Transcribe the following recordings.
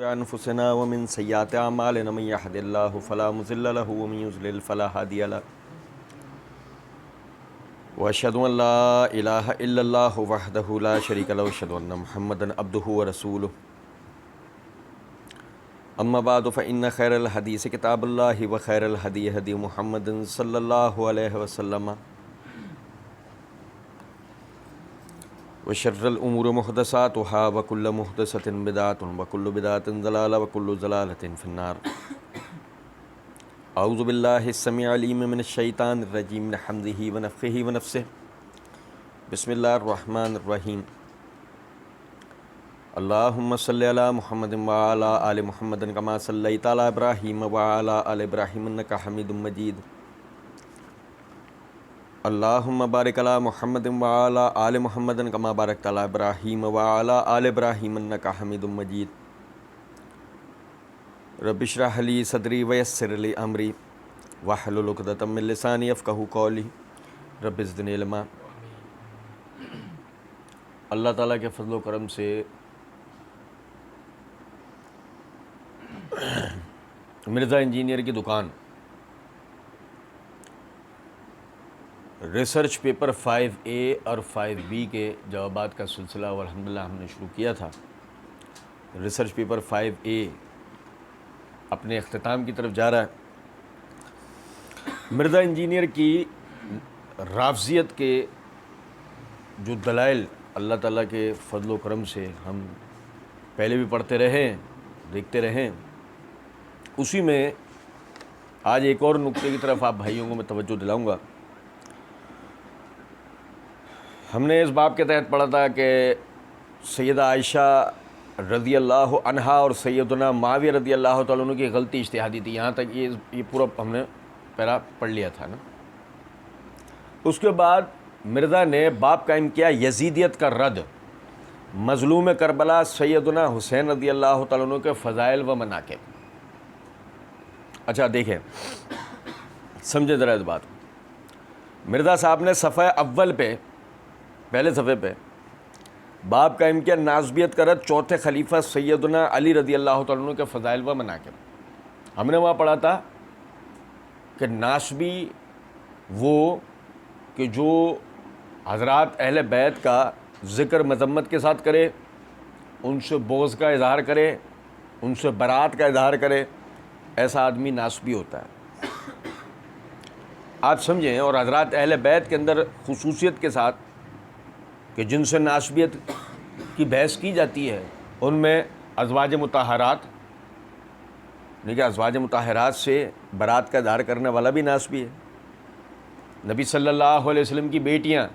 أنفسنا ومن سيئات أعمالنا من يهد الله فلا مضل له ومن يضلل فلا هادي له وأشهد أن لا إله إلا الله وحده لا شريك له وأشهد أن محمدا عبده ورسوله أما بعد فإن خير الحديث كتاب الله وخير الهدي هدي محمد صلى الله عليه وسلم وشر الأمور محدثاتها وكل محدثة بدعة وكل بدعة ضلالة وكل ضلالة في النار. أعوذ بالله السميع العليم من الشيطان الرجيم من حمده ونفخه ونفسه. بسم الله الرحمن الرحيم. اللهم صل على محمد وعلى آل محمد كما صليت على إبراهيم وعلى آل إبراهيم إنك حميد مجيد. اللهم بارك على محمد وعلى آل محمد كما باركت على إبراهيم وعلى آل إبراهيم إنك حميد مجيد. رب اشرح لي صدري ويسر لي أمري واحلل عقدة من لساني يفقهوا قولي رب زدني علما. اللہ تعالیٰ کے فضل و کرم سے مرزا انجینئر کی دکان ریسرچ پیپر 5A اور 5B کے جوابات کا سلسلہ الحمدللہ ہم نے شروع کیا تھا. ریسرچ پیپر 5A اپنے اختتام کی طرف جا رہا ہے. مرزا انجینئر کی رافضیت کے جو دلائل اللہ تعالیٰ کے فضل و کرم سے ہم پہلے بھی پڑھتے رہے دیکھتے رہیں، اسی میں آج ایک اور نقطے کی طرف آپ بھائیوں کو میں توجہ دلاؤں گا. ہم نے اس باب کے تحت پڑھا تھا کہ سیدہ عائشہ رضی اللہ عنہا اور سیدنا معاویہ رضی اللہ تعالیٰ عنہ کی غلطی اجتہادی تھی. یہاں تک یہ پورا ہم نے پیرا پڑھ لیا تھا نا. اس کے بعد مرزا نے باب قائم کیا یزیدیت کا رد، مظلوم کربلا سیدنا حسین رضی اللہ تعالیٰ عنہ کے فضائل و مناقب. اچھا دیکھیں، سمجھیں ذرا اس بات. مرزا صاحب نے صفحہ اول پہ، پہلے صفحے پہ باب قائم کیا ناسبیت کا رد چوتھے خلیفہ سیدنا علی رضی اللہ تعالیٰ عنہ کے فضائل و مناقب. ہم نے وہاں پڑھا تھا کہ ناسبی وہ کہ جو حضرات اہل بیت کا ذکر مذمت کے ساتھ کرے، ان سے بغض کا اظہار کرے، ان سے برات کا اظہار کرے، ایسا آدمی ناسبی ہوتا ہے. آپ سمجھیں. اور حضرات اہل بیت کے اندر خصوصیت کے ساتھ کہ جن سے ناسبیت کی بحث کی جاتی ہے ان میں ازواج مطہرات، دیکھیں ازواج مطہرات سے برات کا اظہار کرنے والا بھی ناسبی ہے. نبی صلی اللہ علیہ وسلم کی بیٹیاں،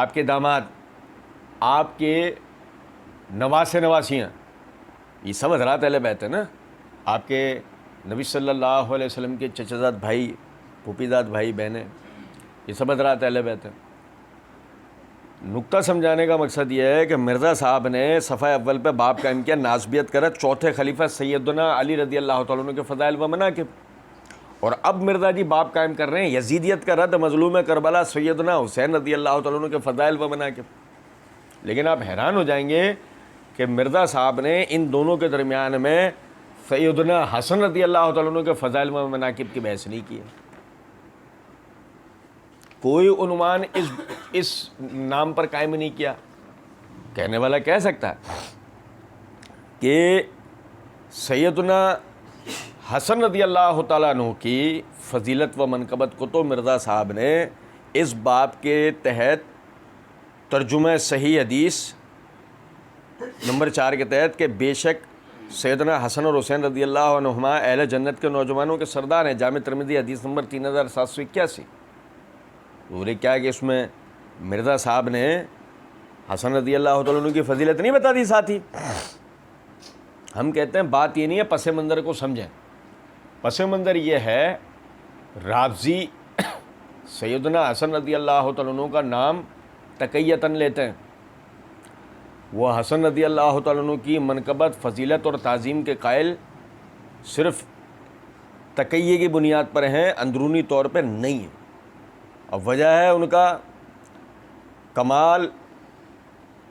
آپ کے داماد، آپ کے نواسے نواسیاں، یہ سب حضرات اہل بیت ہیں نا. آپ کے نبی صلی اللہ علیہ وسلم کے چچا زاد بھائی، پھوپھی زاد بھائی بہنیں، یہ سب حضرات اہل بیت ہیں. نقطہ سمجھانے کا مقصد یہ ہے کہ مرزا صاحب نے صفحہ اول پہ باب قائم کیا ناسبیت کا رد چوتھے خلیفہ سیدنا علی رضی اللہ تعالیٰ عنہ کے فضائل و مناقب. اور اب مرزا جی باب قائم کر رہے ہیں یزیدیت کا رد مظلوم کربلا سیدنا حسین رضی اللہ تعالیٰ عنہ کے فضائل و مناقب. لیکن آپ حیران ہو جائیں گے کہ مرزا صاحب نے ان دونوں کے درمیان میں سیدنا حسن رضی اللہ تعالیٰ عنہ کے فضائل و مناقب کی بحث نہیں کی ہے. کوئی عنوان اس نام پر قائم نہیں کیا. کہنے والا کہہ سکتا ہے کہ سیدنا حسن رضی اللہ تعالیٰ عنہ کی فضیلت و منقبت کو تو مرزا صاحب نے اس باب کے تحت ترجمہ صحیح حدیث نمبر 4 کے تحت کہ بے شک سیدنا حسن اور حسین رضی اللہ عنہما اہل جنت کے نوجوانوں کے سردار ہیں، جامع ترمذی حدیث نمبر 3781. بولے کیا کہ اس میں مرزا صاحب نے حسن رضی اللہ تعالیٰ عنہ کی فضیلت نہیں بتا دی ساتھی. ہم کہتے ہیں بات یہ نہیں ہے، پس منظر کو سمجھیں. پس منظر یہ ہے رافضی سیدنا حسن رضی اللہ تعالیٰ عنہ کا نام تقیتاً لیتے ہیں. وہ حسن رضی اللہ تعالیٰ عنہ کی منقبت، فضیلت اور تعظیم کے قائل صرف تقیے کی بنیاد پر ہیں، اندرونی طور پہ نہیں ہیں. اور وجہ ہے ان کا کمال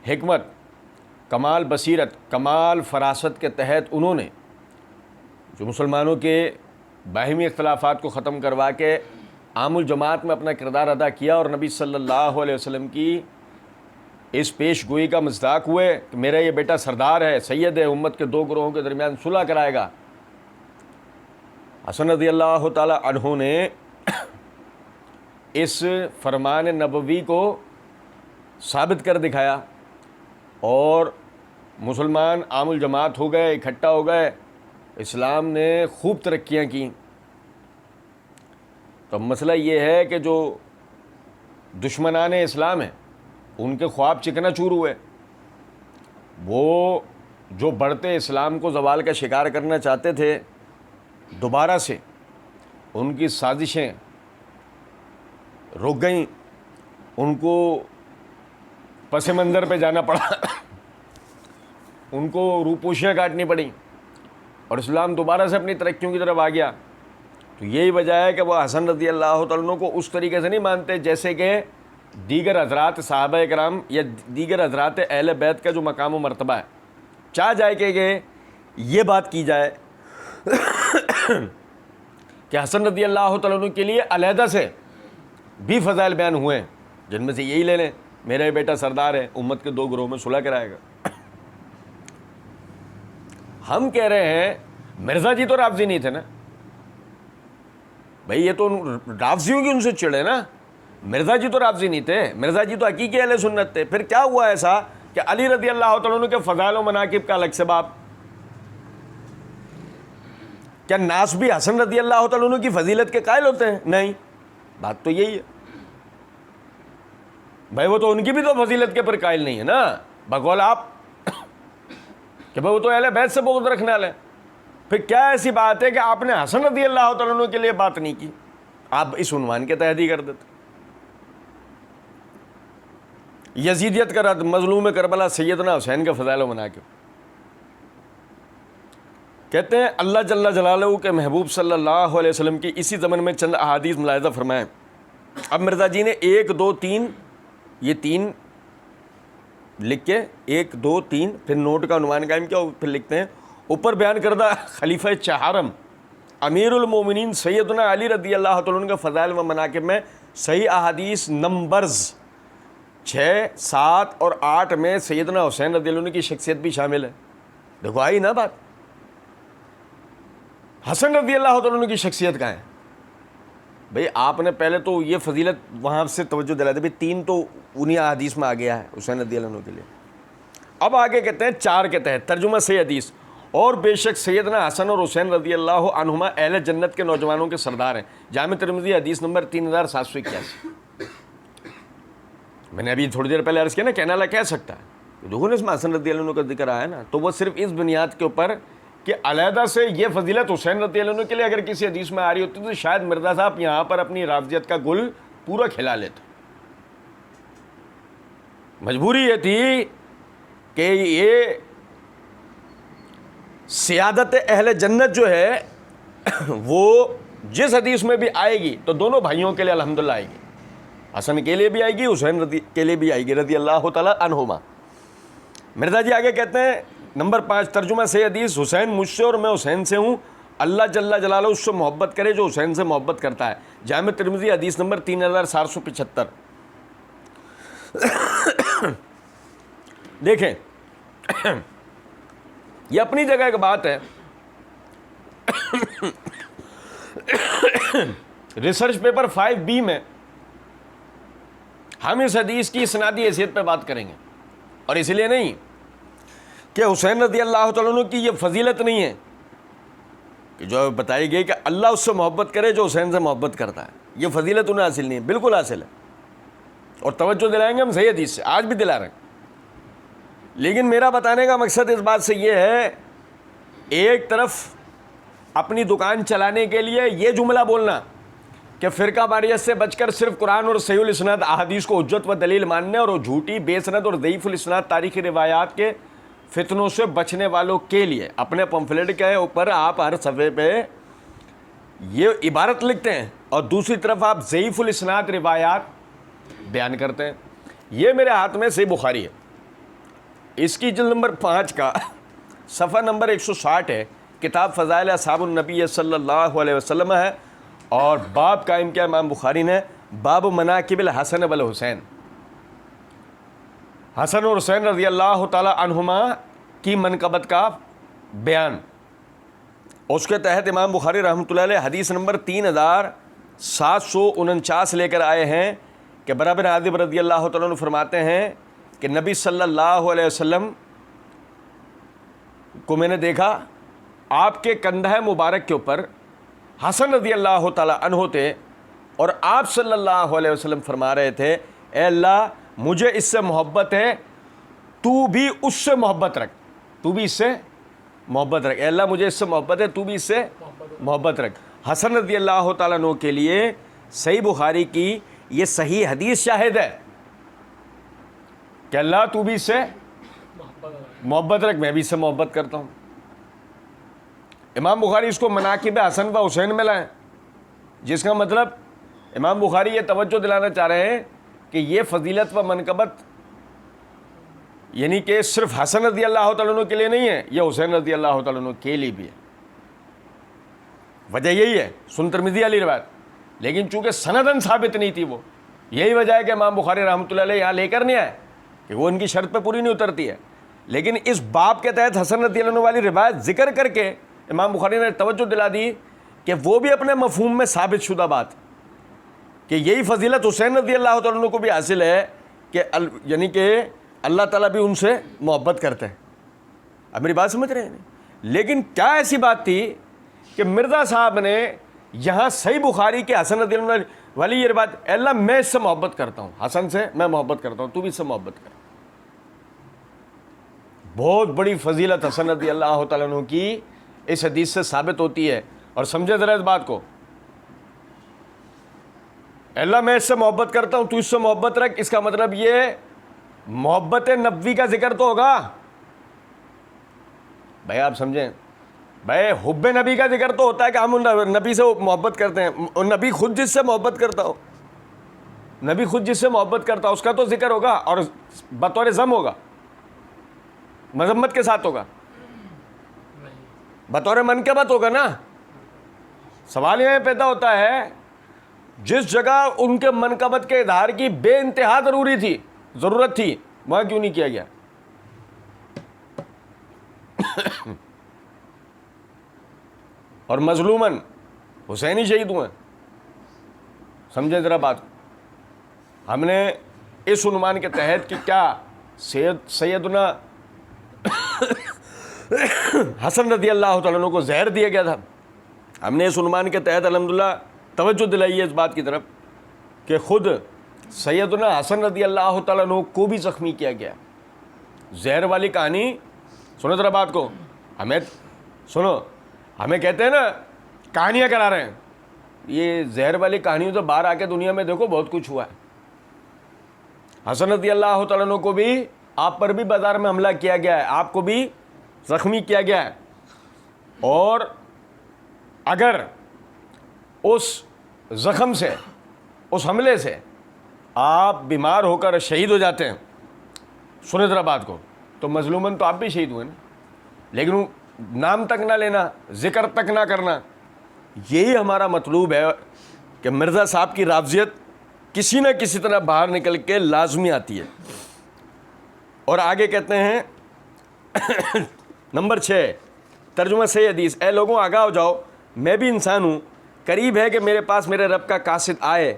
حکمت کمال بصیرت، کمال فراست کے تحت انہوں نے جو مسلمانوں کے باہمی اختلافات کو ختم کروا کے عام الجماعت میں اپنا کردار ادا کیا اور نبی صلی اللہ علیہ وسلم کی اس پیش گوئی کا مصداق ہوئے کہ میرا یہ بیٹا سردار ہے، سید ہے، امت کے دو گروہوں کے درمیان صلح کرائے گا۔ حسن رضی اللہ تعالی عنہ نے اس فرمان نبوی کو ثابت کر دکھایا اور مسلمان عام الجماعت ہو گئے، اکٹھا ہو گئے، اسلام نے خوب ترقیاں کی۔ تو مسئلہ یہ ہے کہ جو دشمنان اسلام ہیں ان کے خواب چکنا چور ہوئے، وہ جو بڑھتے اسلام کو زوال کا شکار کرنا چاہتے تھے دوبارہ سے ان کی سازشیں رک گئیں، ان کو پس منظر پہ جانا پڑا، ان کو روپوشیاں کاٹنی پڑیں اور اسلام دوبارہ سے اپنی ترقیوں کی طرف آ گیا۔ تو یہی وجہ ہے کہ وہ حسن رضی اللہ تعالیٰ عنہ کو اس طریقے سے نہیں مانتے جیسے کہ دیگر حضرات صحابہ کرام یا دیگر حضرات اہل بیت کا جو مقام و مرتبہ ہے۔ چاہ جائے کہ یہ بات کی جائے کہ حسن رضی اللہ تعالیٰ عنہ کے لیے علیحدہ سے بھی فضائل بیان ہوئے ہیں، جن میں سے یہی لے لیں، میرا یہ بیٹا سردار ہے، امت کے دو گروہوں میں صلح کرائے گا۔ ہم کہہ رہے ہیں مرزا جی تو رافضی نہیں تھے نا بھائی، یہ تو رافضیوں کی ان سے چڑھے نا، مرزا جی تو رافضی نہیں تھے، مرزا جی تو حقیقی اہل سنت تھے۔ پھر کیا ہوا ایسا کہ علی رضی اللہ تعالیٰ عنہ کے فضائل و مناقب کا الگ سے باب؟ کیا ناس بھی حسن رضی اللہ تعالیٰ عنہ کی فضیلت کے قائل ہوتے ہیں؟ نہیں، بات تو یہی ہے بھائی، وہ تو ان کی بھی تو فضیلت کے پر قائل نہیں ہے نا بقول آپ کہ بھائی وہ تو اہل بیت سے بغض رکھنے والے ہیں۔ پھر کیا ایسی بات ہے کہ آپ نے حسن رضی اللہ تعالیٰ عنہ کے لیے بات نہیں کی، آپ اس عنوان کے تحت ہی کر دیتے؟ یزیدیت کا رد، مظلوم کربلا سیدنا حسین کے فضائل و مناقب۔ کہتے ہیں اللہ جل جلالہ کے محبوب صلی اللہ علیہ وسلم کی اسی زمن میں چند احادیث ملاحظہ فرمائیں۔ اب مرزا جی نے 1 2 3 یہ 3 لکھ کے 1 2 3 پھر نوٹ کا عنوان قائم کیا، پھر لکھتے ہیں اوپر بیان کردہ خلیفہ چہارم امیر المومنین سیدنا علی رضی اللہ تعالیٰ عنہ کے فضائل و مناقب میں صحیح احادیث نمبرز 6 7 اور 8 میں سیدنا حسین رضی اللہ عنہ کی شخصیت بھی شامل ہے۔ دیکھو آئی نا بات، حسن رضی اللہ تعالیٰ عنہ کی شخصیت کہاں ہے بھئی؟ آپ نے پہلے تو یہ فضیلت وہاں سے توجہ دلا دی، 3 تو انہی حدیث میں آ گیا ہے حسین رضی اللہ عنہ کے لیے۔ اب آگے کہتے ہیں 4 کے تحت ترجمہ صحیح حدیث، اور بے شک سیدنا حسن اور حسین رضی اللہ عنہما اہل جنت کے نوجوانوں کے سردار ہیں۔ جامع ترمذی حدیث نمبر 3781۔ میں نے ابھی تھوڑی دیر پہلے عرض کیا نا، کہنے والا کہہ سکتا ہے دیکھو نا اس میں حسن رضی اللہ عنہ کا ذکر آیا نا، تو وہ صرف اس بنیاد کے اوپر کہ علیحدہ سے یہ فضیلت حسین رضی اللہ عنہ کے لیے اگر کسی حدیث میں آ رہی ہوتی تو شاید مرزا صاحب یہاں پر اپنی رافضیت کا گل پورا کھلا لیتے۔ مجبوری یہ تھی کہ یہ سیادت اہل جنت جو ہے وہ جس حدیث میں بھی آئے گی تو دونوں بھائیوں کے لیے الحمدللہ آئے گی، حسن کے لیے بھی آئے گی، حسین رضی کے لیے بھی آئے گی رضی اللہ تعالیٰ عنہما۔ مرزا جی آگے کہتے ہیں نمبر 5 ترجمہ سے حدیث، حسین مجھ سے اور میں حسین سے ہوں، اللہ جل جلالہ اس سے محبت کرے جو حسین سے محبت کرتا ہے۔ جامع ترمذی حدیث نمبر 3775۔ دیکھیں یہ اپنی جگہ ایک بات ہے، ریسرچ پیپر 5B میں ہم اس حدیث کی اسنادی حیثیت پہ بات کریں گے، اور اس لیے نہیں کہ حسین رضی اللہ تعالیٰ عنہ کی یہ فضیلت نہیں ہے کہ جو بتائی گئی کہ اللہ اس سے محبت کرے جو حسین سے محبت کرتا ہے، یہ فضیلت انہیں حاصل نہیں ہے، بالکل حاصل ہے، اور توجہ دلائیں گے ہم صحیح حدیث سے، آج بھی دلا رہے ہیں۔ لیکن میرا بتانے کا مقصد اس بات سے یہ ہے، ایک طرف اپنی دکان چلانے کے لیے یہ جملہ بولنا کہ فرقہ واریت سے بچ کر صرف قرآن اور صحیح الاسناد احادیث کو حجت و دلیل ماننے اور جھوٹی بے سند اور ضعیف الاسناد تاریخی روایات کے فتنوں سے بچنے والوں کے لیے اپنے پمفلیٹ کے اوپر آپ ہر صفحے پہ یہ عبارت لکھتے ہیں اور دوسری طرف آپ ضعیف الاسناد روایات بیان کرتے ہیں۔ یہ میرے ہاتھ میں صحیح بخاری ہے، اس کی جلد نمبر 5 کا صفحہ نمبر 160 ہے، کتاب فضائل اصحاب النبی صلی اللہ علیہ وسلم ہے، اور باب قائم کیا امام بخاری نے، باب مناقب الحسن والحسین، حسن اور حسین رضی اللہ تعالی عنہما کی منقبت کا بیان۔ اس کے تحت امام بخاری رحمۃ اللہ علیہ حدیث نمبر 3749 لے کر آئے ہیں کہ برا بن عازب رضی اللہ تعالیٰ عنہ فرماتے ہیں کہ نبی صلی اللہ علیہ وسلم کو میں نے دیکھا، آپ کے کندھے مبارک کے اوپر حسن رضی اللہ تعالیٰ عنہ تھے، اور آپ صلی اللہ علیہ وسلم فرما رہے تھے اے اللہ مجھے اس سے محبت ہے، تو بھی اس سے محبت رکھ، تو بھی اس سے محبت رکھ، اے اللہ مجھے اس سے محبت ہے، تو بھی اس سے محبت رکھ۔ حسن رضی اللہ تعالیٰ عنہ کے لیے صحیح بخاری کی یہ صحیح حدیث شاہد ہے کہ اللہ تو بھی اس سے محبت رکھ، میں بھی اس سے محبت کرتا ہوں۔ امام بخاری اس کو مناقب حسن و حسین میں لائیں، جس کا مطلب امام بخاری یہ توجہ دلانا چاہ رہے ہیں کہ یہ فضیلت و منقبت یعنی کہ صرف حسن رضی اللہ تعالیٰ عنہ کے لیے نہیں ہے، یہ حسین رضی اللہ تعالیٰ عنہ کے لیے بھی ہے۔ وجہ یہی ہے، سن ترمذی والی روایت، لیکن چونکہ سندن ثابت نہیں تھی، وہ یہی وجہ ہے کہ امام بخاری رحمۃ اللہ علیہ یہاں لے کر نہیں آئے کہ وہ ان کی شرط پہ پوری نہیں اترتی ہے، لیکن اس باب کے تحت حسن رضی اللہ عنہ والی روایت ذکر کر کے امام بخاری نے توجہ دلا دی کہ وہ بھی اپنے مفہوم میں ثابت شدہ بات کہ یہی فضیلت حسین رضی اللہ تعالیٰ عنہ کو بھی حاصل ہے کہ یعنی کہ اللہ تعالیٰ بھی ان سے محبت کرتے ہیں۔ اب میری بات سمجھ رہے ہیں؟ لیکن کیا ایسی بات تھی کہ مرزا صاحب نے یہاں صحیح بخاری کے حسن رضی اللہ عنہ والی یہ بات، اے اللہ میں اس سے محبت کرتا ہوں، حسن سے میں محبت کرتا ہوں، تو بھی اس سے محبت کر۔ بہت بڑی فضیلت حسن رضی اللہ تعالیٰ عنہ کی اس حدیث سے ثابت ہوتی ہے، اور سمجھے ذرا اس بات کو، اے اللہ میں اس سے محبت کرتا ہوں، تو اس سے محبت رکھ، اس کا مطلب یہ محبت نبوی کا ذکر تو ہوگا بھائی، آپ سمجھیں بھائی، حب نبی کا ذکر تو ہوتا ہے کہ ہم نبی سے محبت کرتے ہیں، اور نبی خود جس سے محبت کرتا ہو، نبی خود جس سے محبت کرتا ہو اس کا تو ذکر ہوگا، اور بطور ذم ہوگا، مذمت کے ساتھ ہوگا، بطور منقبت ہوگا نا۔ سوال یہ پیدا ہوتا ہے جس جگہ ان کے منقبت کے اظہار کی بے انتہا ضرورت تھی وہاں کیوں نہیں کیا گیا؟ اور مظلوماً حسینی شہید ہوئے، سمجھے ذرا بات۔ ہم نے اس عنوان کے تحت کہ کیا سیدنا حسن رضی اللہ تعالیٰ عنہ کو زہر دیا گیا تھا، ہم نے اس عنوان کے تحت الحمدللہ توجہ دلائی ہے اس بات کی طرف کہ خود سیدنا حسن رضی اللہ تعالیٰ عنہ کو بھی زخمی کیا گیا۔ زہر والی کہانی سنو ذرا بات کو، ہمیں سنو، ہمیں کہتے ہیں نا کہانیاں کرا رہے ہیں، یہ زہر والی کہانیوں تو باہر آ کے دنیا میں دیکھو بہت کچھ ہوا ہے۔ حسن رضی اللہ تعالیٰ عنہ کو بھی، آپ پر بھی بازار میں حملہ کیا گیا ہے، آپ کو بھی زخمی کیا گیا ہے، اور اگر اس زخم سے، اس حملے سے آپ بیمار ہو کر شہید ہو جاتے ہیں، سنیں ذرا بات کو، تو مظلوماً تو آپ بھی شہید ہوئے نا، لیکن نام تک نہ لینا، ذکر تک نہ کرنا، یہی ہمارا مطلوب ہے کہ مرزا صاحب کی رافضیت کسی نہ کسی طرح باہر نکل کے لازمی آتی ہے۔ اور آگے کہتے ہیں نمبر 6 ترجمہ صحیح حدیث، اے لوگوں آگاہ ہو جاؤ، میں بھی انسان ہوں، قریب ہے کہ میرے پاس میرے رب کا قاصد آئے،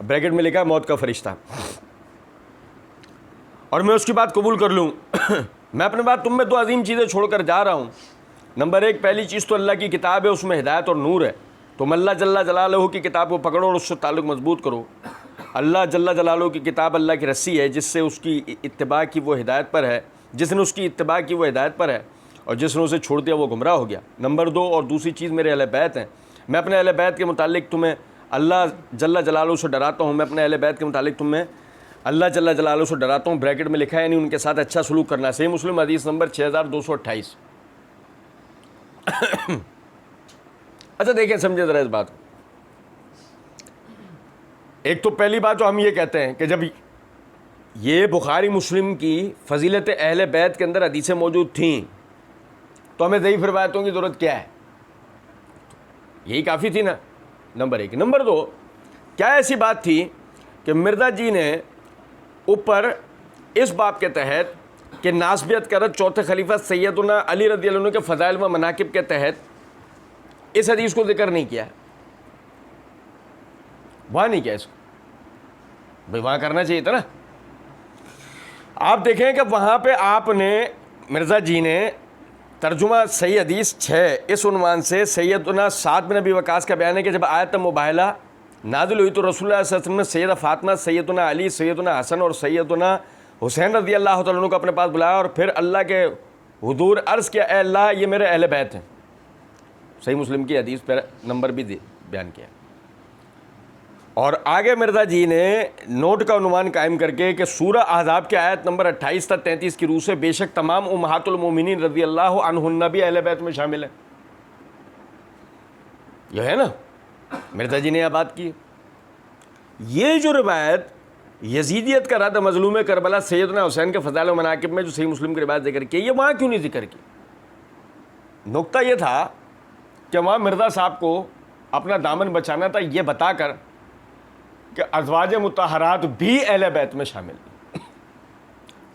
بریکٹ میں لکھا ہے موت کا فرشتہ، اور میں اس کی بات قبول کر لوں۔ میں اپنے بات تم میں تو عظیم چیزیں چھوڑ کر جا رہا ہوں۔ نمبر 1، پہلی چیز تو اللہ کی کتاب ہے، اس میں ہدایت اور نور ہے، تم اللہ جل جلالہ کی کتاب کو پکڑو اور اس سے تعلق مضبوط کرو۔ اللہ جل جلالہ کی کتاب اللہ کی رسی ہے، جس سے اس کی اتباع کی وہ ہدایت پر ہے، جس نے اس کی اتباع کی وہ ہدایت پر ہے، اور جس نے اسے چھوڑ دیا وہ گمراہ ہو گیا۔ نمبر 2، اور دوسری چیز میرے اہل بیت ہیں، میں اپنے اہل بیت کے متعلق تمہیں اللہ جل جلالہ سے ڈراتا ہوں، میں اپنے اہل بیت کے متعلق تمہیں اللہ جل جلالہ سے ڈراتا ہوں، بریکٹ میں لکھا ہے یعنی ان کے ساتھ اچھا سلوک کرنا۔ صحیح مسلم حدیث نمبر 6228۔ اچھا دیکھیں، سمجھے ذرا اس بات کو۔ ایک تو پہلی بات جو ہم یہ کہتے ہیں کہ جب یہ بخاری مسلم کی فضیلت اہل بیت کے اندر حدیثیں موجود تھیں، تو ہمیں ضعیف روایتوں کی ضرورت کیا ہے؟ یہی کافی تھی نا، نمبر 1۔ نمبر 2، کیا ایسی بات تھی کہ مرزا جی نے اوپر اس باب کے تحت کہ ناسبیت کرت چوتھے خلیفہ سیدنا علی رضی اللہ عنہ کے فضائل و مناقب کے تحت اس حدیث کو ذکر نہیں کیا؟ وہاں نہیں کیا اس کو، بھائی وہاں کرنا چاہیے تھا نا۔ آپ دیکھیں کہ وہاں پہ آپ نے مرزا جی نے ترجمہ صحیح حدیث 6 اس عنوان سے سیدنا سعد بن ابی وقاص کا بیان ہے کہ جب آیت مباہلہ نازل ہوئی تو رسول اللہ صلی اللہ علیہ وسلم نے سیدہ فاطمہ، سیدنا علی، سیدنا حسن اور سیدنا حسین رضی اللہ تعالیٰ عنہ کو اپنے پاس بلایا اور پھر اللہ کے حضور عرض کیا، اے اللہ یہ میرے اہل بیت ہیں۔ صحیح مسلم کی حدیث پر نمبر بھی بیان کیا۔ اور آگے مرزا جی نے نوٹ کا عنوان قائم کر کے کہ سورہ احزاب کی آیت نمبر 28 تا 33 کی روح سے بے شک تمام امہات المومنین رضی اللہ عنہن بھی اہل بیت میں شامل ہیں۔ یہ ہے نا، مرزا جی نے یہ بات کی۔ یہ جو روایت یزیدیت کا رد مظلوم کربلا سیدنا حسین کے فضائل و مناقب میں جو صحیح مسلم کی روایت ذکر کی، یہ وہاں کیوں نہیں ذکر کی؟ نقطہ یہ تھا کہ وہاں مرزا صاحب کو اپنا دامن بچانا تھا، یہ بتا کر کہ ازواج مطہرات بھی اہل بیت میں شامل ہیں۔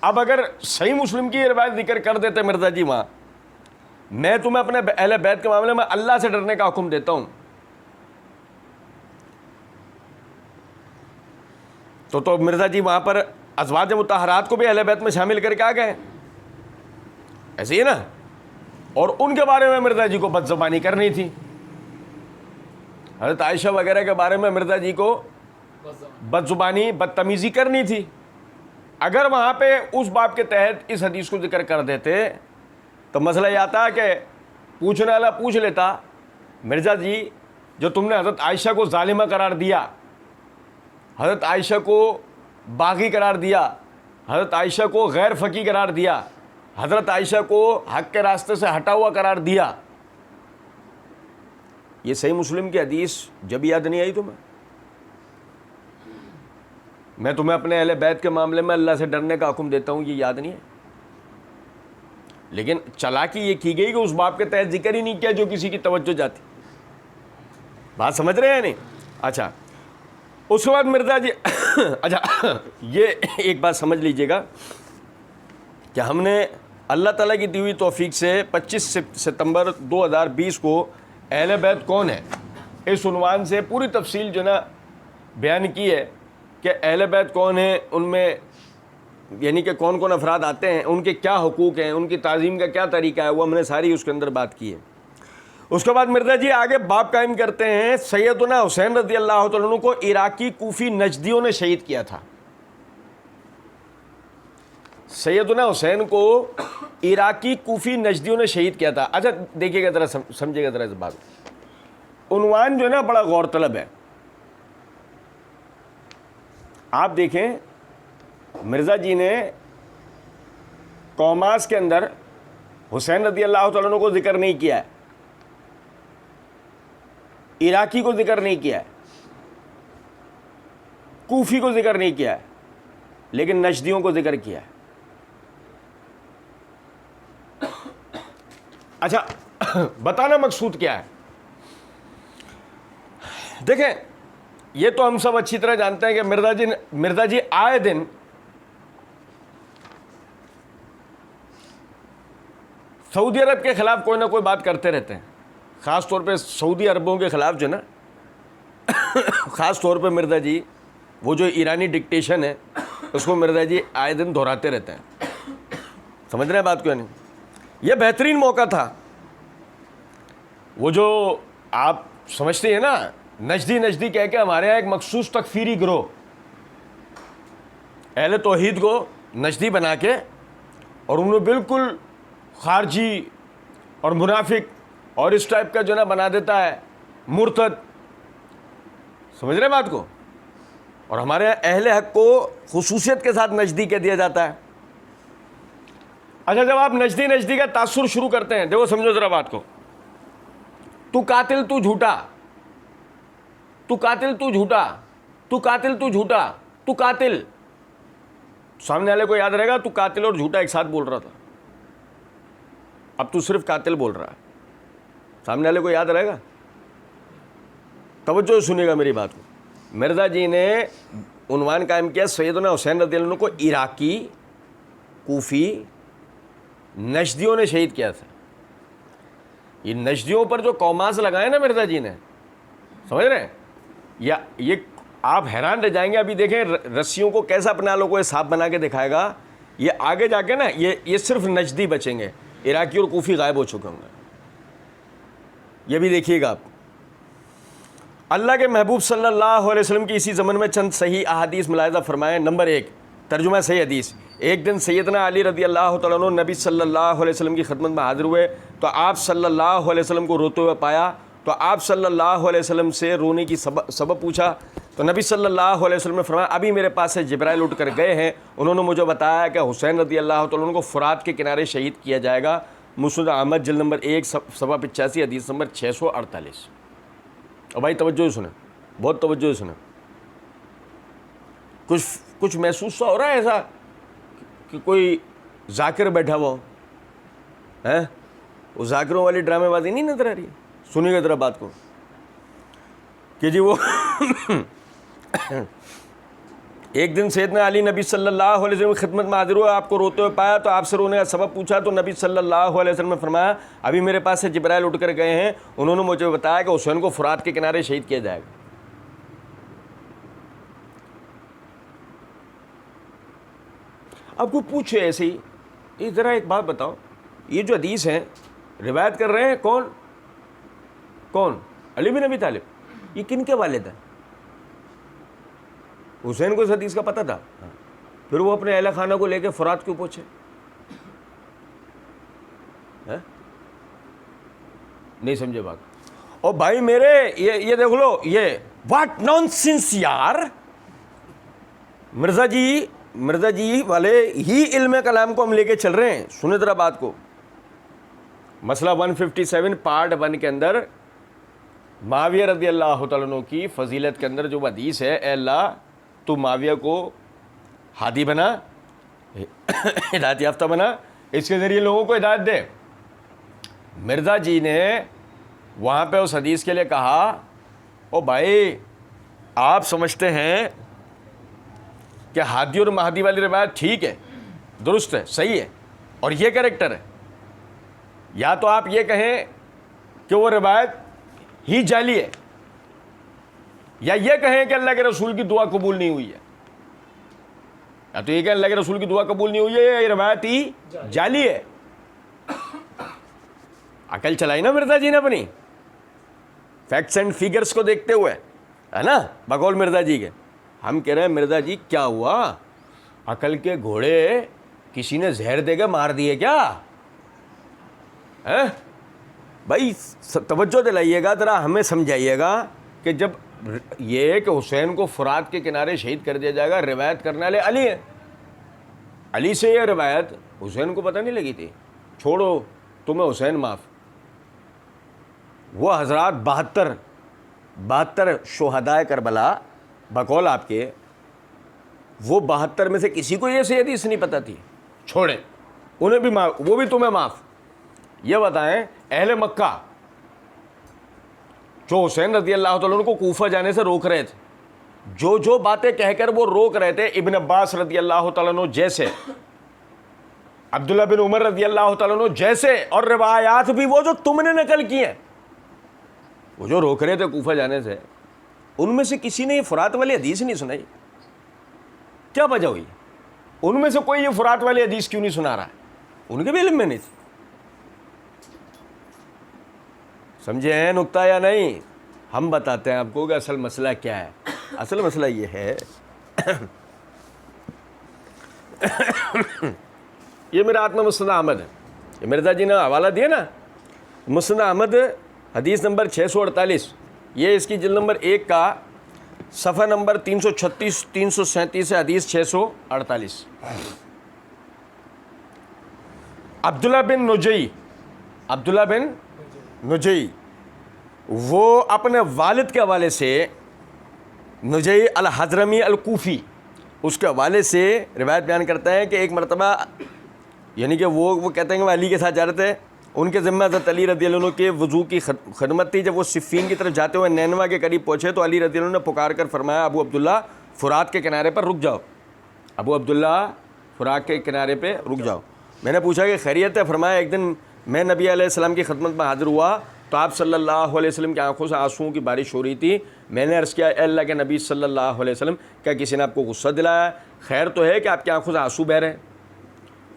اب اگر صحیح مسلم کی یہ روایت ذکر کر دیتے مرزا جی وہاں، میں تمہیں اپنے اہل بیت کے معاملے میں اللہ سے ڈرنے کا حکم دیتا ہوں، تو مرزا جی وہاں پر ازواج مطہرات کو بھی اہل بیت میں شامل کر کے آ گئے، ایسے ہی نا۔ اور ان کے بارے میں مرزا جی کو بد زبانی کرنی تھی، حضرت عائشہ وغیرہ کے بارے میں مرزا جی کو بد زبانی بدتمیزی کرنی تھی۔ اگر وہاں پہ اس باب کے تحت اس حدیث کو ذکر کر دیتے تو مسئلہ یہ آتا کہ پوچھنے والا پوچھ لیتا، مرزا جی جو تم نے حضرت عائشہ کو ظالمہ قرار دیا، حضرت عائشہ کو باغی قرار دیا، حضرت عائشہ کو غیر فقی قرار دیا، حضرت عائشہ کو حق کے راستے سے ہٹا ہوا قرار دیا، یہ صحیح مسلم کی حدیث جب یاد نہیں آئی تمہیں؟ میں تمہیں اپنے اہل بیت کے معاملے میں اللہ سے ڈرنے کا حکم دیتا ہوں، یہ یاد نہیں ہے؟ لیکن چالاکی یہ کی گئی کہ اس باب کے تحت ذکر ہی نہیں کیا جو کسی کی توجہ جاتی۔ بات سمجھ رہے ہیں نہیں؟ اچھا، اس کے بعد مرزا جی اچھا یہ ایک بات سمجھ لیجئے گا کہ ہم نے اللہ تعالیٰ کی دی ہوئی توفیق سے 25 ستمبر 2020 کو اہل بیت کون ہے اس عنوان سے پوری تفصیل جو نا بیان کی ہے کہ اہل بیت کون ہیں، ان میں یعنی کہ کون کون افراد آتے ہیں، ان کے کیا حقوق ہیں، ان کی تعظیم کا کیا طریقہ ہے، وہ ہم نے ساری اس کے اندر بات کی ہے۔ اس کے بعد مرزا جی آگے باب قائم کرتے ہیں، سیدنا حسین رضی اللہ تعالیٰ عنہ کو عراقی کوفی نجدیوں نے شہید کیا تھا۔ سیدنا حسین کو عراقی کوفی نجدیوں نے شہید کیا تھا۔ اچھا دیکھیے گا ذرا، سمجھے گا ذرا اس بات، عنوان جو ہے نا بڑا غور طلب ہے۔ آپ دیکھیں مرزا جی نے قوماس کے اندر حسین رضی اللہ تعالیٰ عنہ کو ذکر نہیں کیا ہے، عراقی کو ذکر نہیں کیا ہے، کوفی کو ذکر نہیں کیا ہے، لیکن نجدیوں کو ذکر کیا ہے۔ اچھا بتانا مقصود کیا ہے؟ دیکھیں یہ تو ہم سب اچھی طرح جانتے ہیں کہ مرزا جی آئے دن سعودی عرب کے خلاف کوئی نہ کوئی بات کرتے رہتے ہیں، خاص طور پہ سعودی عربوں کے خلاف جو نا خاص طور پہ مرزا جی وہ جو ایرانی ڈکٹیشن ہے اس کو مرزا جی آئے دن دہراتے رہتے ہیں۔ سمجھ رہے ہیں بات کیوں نہیں؟ یہ بہترین موقع تھا، وہ جو آپ سمجھتے ہیں نا نجدی کہہ کے ہمارے یہاں ایک مخصوص تکفیری گروہ اہل توحید کو نجدی بنا کے اور انہوں نے بالکل خارجی اور منافق اور اس ٹائپ کا جو نا بنا دیتا ہے مرتد۔ سمجھ رہے ہیں بات کو؟ اور ہمارے اہل حق کو خصوصیت کے ساتھ نجدی کہہ دیا جاتا ہے۔ اچھا جب آپ نجدی کا تاثر شروع کرتے ہیں، دیکھو سمجھو ذرا بات کو، تو قاتل تو جھوٹا، تو قاتل تو جھوٹا، تو قاتل تو جھوٹا، تو قاتل، سامنے والے کو یاد رہے گا تو قاتل اور جھوٹا ایک ساتھ بول رہا تھا، اب تو صرف قاتل بول رہا ہے، سامنے والے کو یاد رہے گا؟ توجہ سنیے گا میری بات کو. مرزا جی نے عنوان قائم کیا سیدنا حسین رضی اللہ عنہ کو عراقی کوفی نجدیوں نے شہید کیا تھا. یہ نجدیوں پر جو قوماس لگائے نا مرزا جی نے، سمجھ رہے ہیں؟ یا یہ آپ حیران رہ جائیں گے. ابھی دیکھیں رسیوں کو کیسا اپنے آلوں کو صاف بنا کے دکھائے گا. یہ آگے جا کے نا یہ صرف نجدی بچیں گے، عراقی اور کوفی غائب ہو چکے ہوں گے. یہ بھی دیکھیے گا آپ. اللہ کے محبوب صلی اللہ علیہ وسلم کی اسی زمن میں چند صحیح احادیث ملاحظہ فرمائیں. نمبر 1 ترجمہ صحیح حدیث. ایک دن سیدنا علی رضی اللہ تعالیٰ عنہ نبی صلی اللہ علیہ وسلم کی خدمت میں حاضر ہوئے تو آپ صلی اللہ علیہ وسلم کو روتے ہوئے پایا تو آپ صلی اللہ علیہ وسلم سے رونے کی سبب پوچھا تو نبی صلی اللہ علیہ وسلم نے فرمایا ابھی میرے پاس سے جبرائیل اٹھ کر گئے ہیں، انہوں نے مجھے بتایا کہ حسین رضی اللہ تعالیٰ عنہ کو فرات کے کنارے شہید کیا جائے گا. مسند احمد جلد نمبر 1 صفحہ 85 حدیث نمبر 648. اور بھائی توجہ سنیں، بہت توجہ سنیں. کچھ محسوس سا ہو رہا ہے ایسا کہ کوئی ذاکر بیٹھا ہوا ہے؟ وہ ذاکروں والی ڈرامے بازی نہیں نظر آ رہی ہے؟ سنیے گا ذرا بات کو کہ جی وہ ایک دن سیدنا علی نبی صلی اللہ علیہ وسلم کی خدمت میں حاضر ہوا، آپ کو روتے ہوئے پایا تو آپ سے رونے کا سبب پوچھا تو نبی صلی اللہ علیہ وسلم نے فرمایا ابھی میرے پاس سے جبرائیل اٹھ کر گئے ہیں، انہوں نے مجھے بتایا کہ حسین کو فرات کے کنارے شہید کیا جائے گا. اب کوئی پوچھے ایسے ہی یہ ذرا ایک بات بتاؤ، یہ جو حدیث ہیں روایت کر رہے ہیں کون؟ علی بن ابی طالب. یہ کن کے والد ہیں؟ حسین کو اس حدیث کا پتہ تھا، پھر وہ اپنے اہل خانہ کو لے کے فرات کیوں پہنچے؟ نہیں سمجھے بات؟ اور بھائی میرے یہ دیکھ لو، یہ واٹ نان سینس یار. مرزا جی والے ہی علم کلام کو ہم لے کے چل رہے ہیں. سنیں ذرا بات کو. مسئلہ 157 پارٹ 1 کے اندر معاویہ رضی اللہ تعالیٰ عنہ کی فضیلت کے اندر جو حدیث ہے، اے اللہ تو معاویہ کو ہادی بنا، ہدایت یافتہ بنا، اس کے ذریعے لوگوں کو ہدایت دے. مرزا جی نے وہاں پہ اس حدیث کے لیے کہا او بھائی آپ سمجھتے ہیں کہ ہادی اور مہدی والی روایت ٹھیک ہے، درست ہے، صحیح ہے، اور یہ کریکٹر ہے، یا تو آپ یہ کہیں کہ وہ روایت ہی جعلی ہے، یا یہ کہیں کہ اللہ کے رسول کی دعا قبول نہیں ہوئی ہے. یا تو یہ کہ اللہ کے رسول کی دعا قبول نہیں ہوئی ہے، یہ روایت ہی جعلی ہے. عقل چلائی نا مرزا جی نے اپنی، فیکٹس اینڈ فیگرز کو دیکھتے ہوئے، ہے نا، بقول مرزا جی کے. ہم کہہ رہے ہیں مرزا جی کیا ہوا، عقل کے گھوڑے کسی نے زہر دے کے مار دیے کیا؟ بھائی توجہ دلائیے گا ذرا، ہمیں سمجھائیے گا کہ جب یہ کہ حسین کو فرات کے کنارے شہید کر دیا جائے گا، روایت کرنے والے علی ہیں. علی سے یہ روایت حسین کو پتہ نہیں لگی تھی، چھوڑو تمہیں حسین معاف. وہ حضرات 72 شہدائے کربلا بقول آپ کے، وہ 72 میں سے کسی کو یہ حدیث نہیں پتہ تھی، چھوڑیں انہیں بھی معاف، وہ بھی تمہیں معاف. یہ بتائیں اہل مکہ جو حسین رضی اللہ تعالیٰ عنہ کو کوفہ جانے سے روک رہے تھے، جو باتیں کہہ کر وہ روک رہے تھے، ابن عباس رضی اللہ تعالیٰ عنہ جیسے، عبداللہ بن عمر رضی اللہ تعالیٰ عنہ جیسے، اور روایات بھی وہ جو تم نے نقل کی ہیں، وہ جو روک رہے تھے کوفہ جانے سے، ان میں سے کسی نے یہ فرات والی حدیث نہیں سنائی. کیا وجہ ہوئی؟ ان میں سے کوئی یہ فرات والی حدیث کیوں نہیں سنا رہا ہے؟ ان کے بھی علم میں نہیں تھی. سمجھے ہیں نکتہ یا نہیں؟ ہم بتاتے ہیں آپ کو کہ اصل مسئلہ کیا ہے. اصل مسئلہ یہ ہے یہ میرا ہاتھ میں مسند احمد ہے، یہ مرزا جی نے حوالہ دیا نا، مسند احمد حدیث نمبر 648، یہ اس کی جلد نمبر 1 کا صفحہ نمبر 336 337 سے حدیث 648. عبداللہ بن نجی وہ اپنے والد کے حوالے سے، نجی الحضرمی الکوفی، اس کے حوالے سے روایت بیان کرتا ہے کہ ایک مرتبہ یعنی کہ وہ کہتے ہیں کہ وہ علی کے ساتھ جا رہے تھے، ان کے ذمہ حضرت علی رضی اللہ عنہ کے وضو کی خدمت تھی۔ جب وہ صفین کی طرف جاتے ہوئے نینوا کے قریب پہنچے تو علی رضی اللہ عنہ نے پکار کر فرمایا ابو عبداللہ فرات کے کنارے پر رک جاؤ، ابو عبداللہ فرات کے کنارے پہ رک جاؤ۔ میں نے پوچھا کہ خیریت ہے؟ فرمایا ایک دن میں نبی علیہ السلام کی خدمت میں حاضر ہوا تو آپ صلی اللہ علیہ وسلم کی آنکھوں سے آنسوؤں کی بارش ہو رہی تھی۔ میں نے عرض کیا اے اللہ کے نبی صلی اللہ علیہ وسلم، کیا کسی نے آپ کو غصہ دلایا؟ خیر تو ہے کہ آپ کی آنکھوں سے آنسو بہہ رہے ہیں؟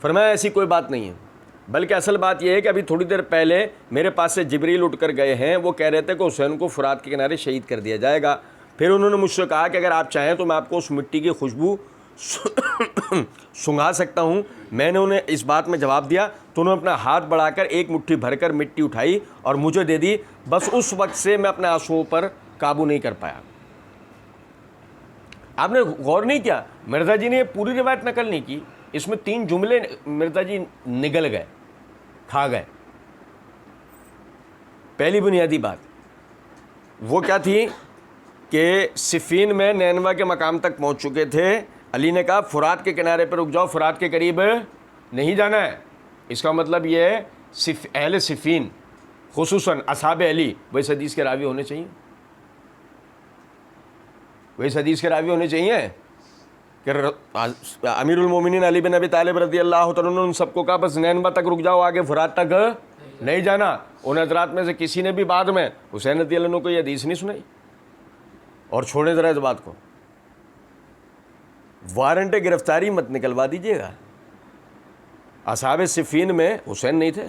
فرمایا ایسی کوئی بات نہیں ہے، بلکہ اصل بات یہ ہے کہ ابھی تھوڑی دیر پہلے میرے پاس سے جبریل اٹھ کر گئے ہیں، وہ کہہ رہے تھے کہ حسین کو فرات کے کنارے شہید کر دیا جائے گا۔ پھر انہوں نے مجھ سے کہا کہ اگر آپ چاہیں تو میں آپ کو اس مٹی کی خوشبو سنگھا سکتا ہوں۔ میں نے انہیں اس بات میں جواب دیا تو انہوں نے اپنا ہاتھ بڑھا کر ایک مٹھی بھر کر مٹی اٹھائی اور مجھے دے دی۔ بس اس وقت سے میں اپنے آنسوؤں پر قابو نہیں کر پایا۔ آپ نے غور نہیں کیا، مرزا جی نے یہ پوری روایت نقل نہیں کی، اس میں 3 جملے مرزا جی نگل گئے، کھا گئے۔ پہلی بنیادی بات وہ کیا تھی کہ صفین میں نینوا کے مقام تک پہنچ چکے تھے۔ علی نے کہا فرات کے کنارے پہ رک جاؤ، فرات کے قریب نہیں جانا ہے۔ اس کا مطلب یہ ہے اہل صفین خصوصاً اصحاب علی وہ اس حدیث کے راوی ہونے چاہیے، وہ اس حدیث کے راوی ہونے چاہیے کہ امیر المومنین علی بن ابی طالب رضی اللہ تعالیٰ عنہ ان سب کو کہا بس نینوا تک رک جاؤ، آگے فرات تک نہیں جانا۔ ان حضرات میں سے کسی نے بھی بعد میں حسین رضی اللہ عنہ کو یہ حدیث نہیں سنائی۔ اور چھوڑیں ذرا اس بات کو، وارنٹ گرفتاری مت نکلوا دیجیے گا۔ اصحاب صفین میں حسین نہیں تھے؟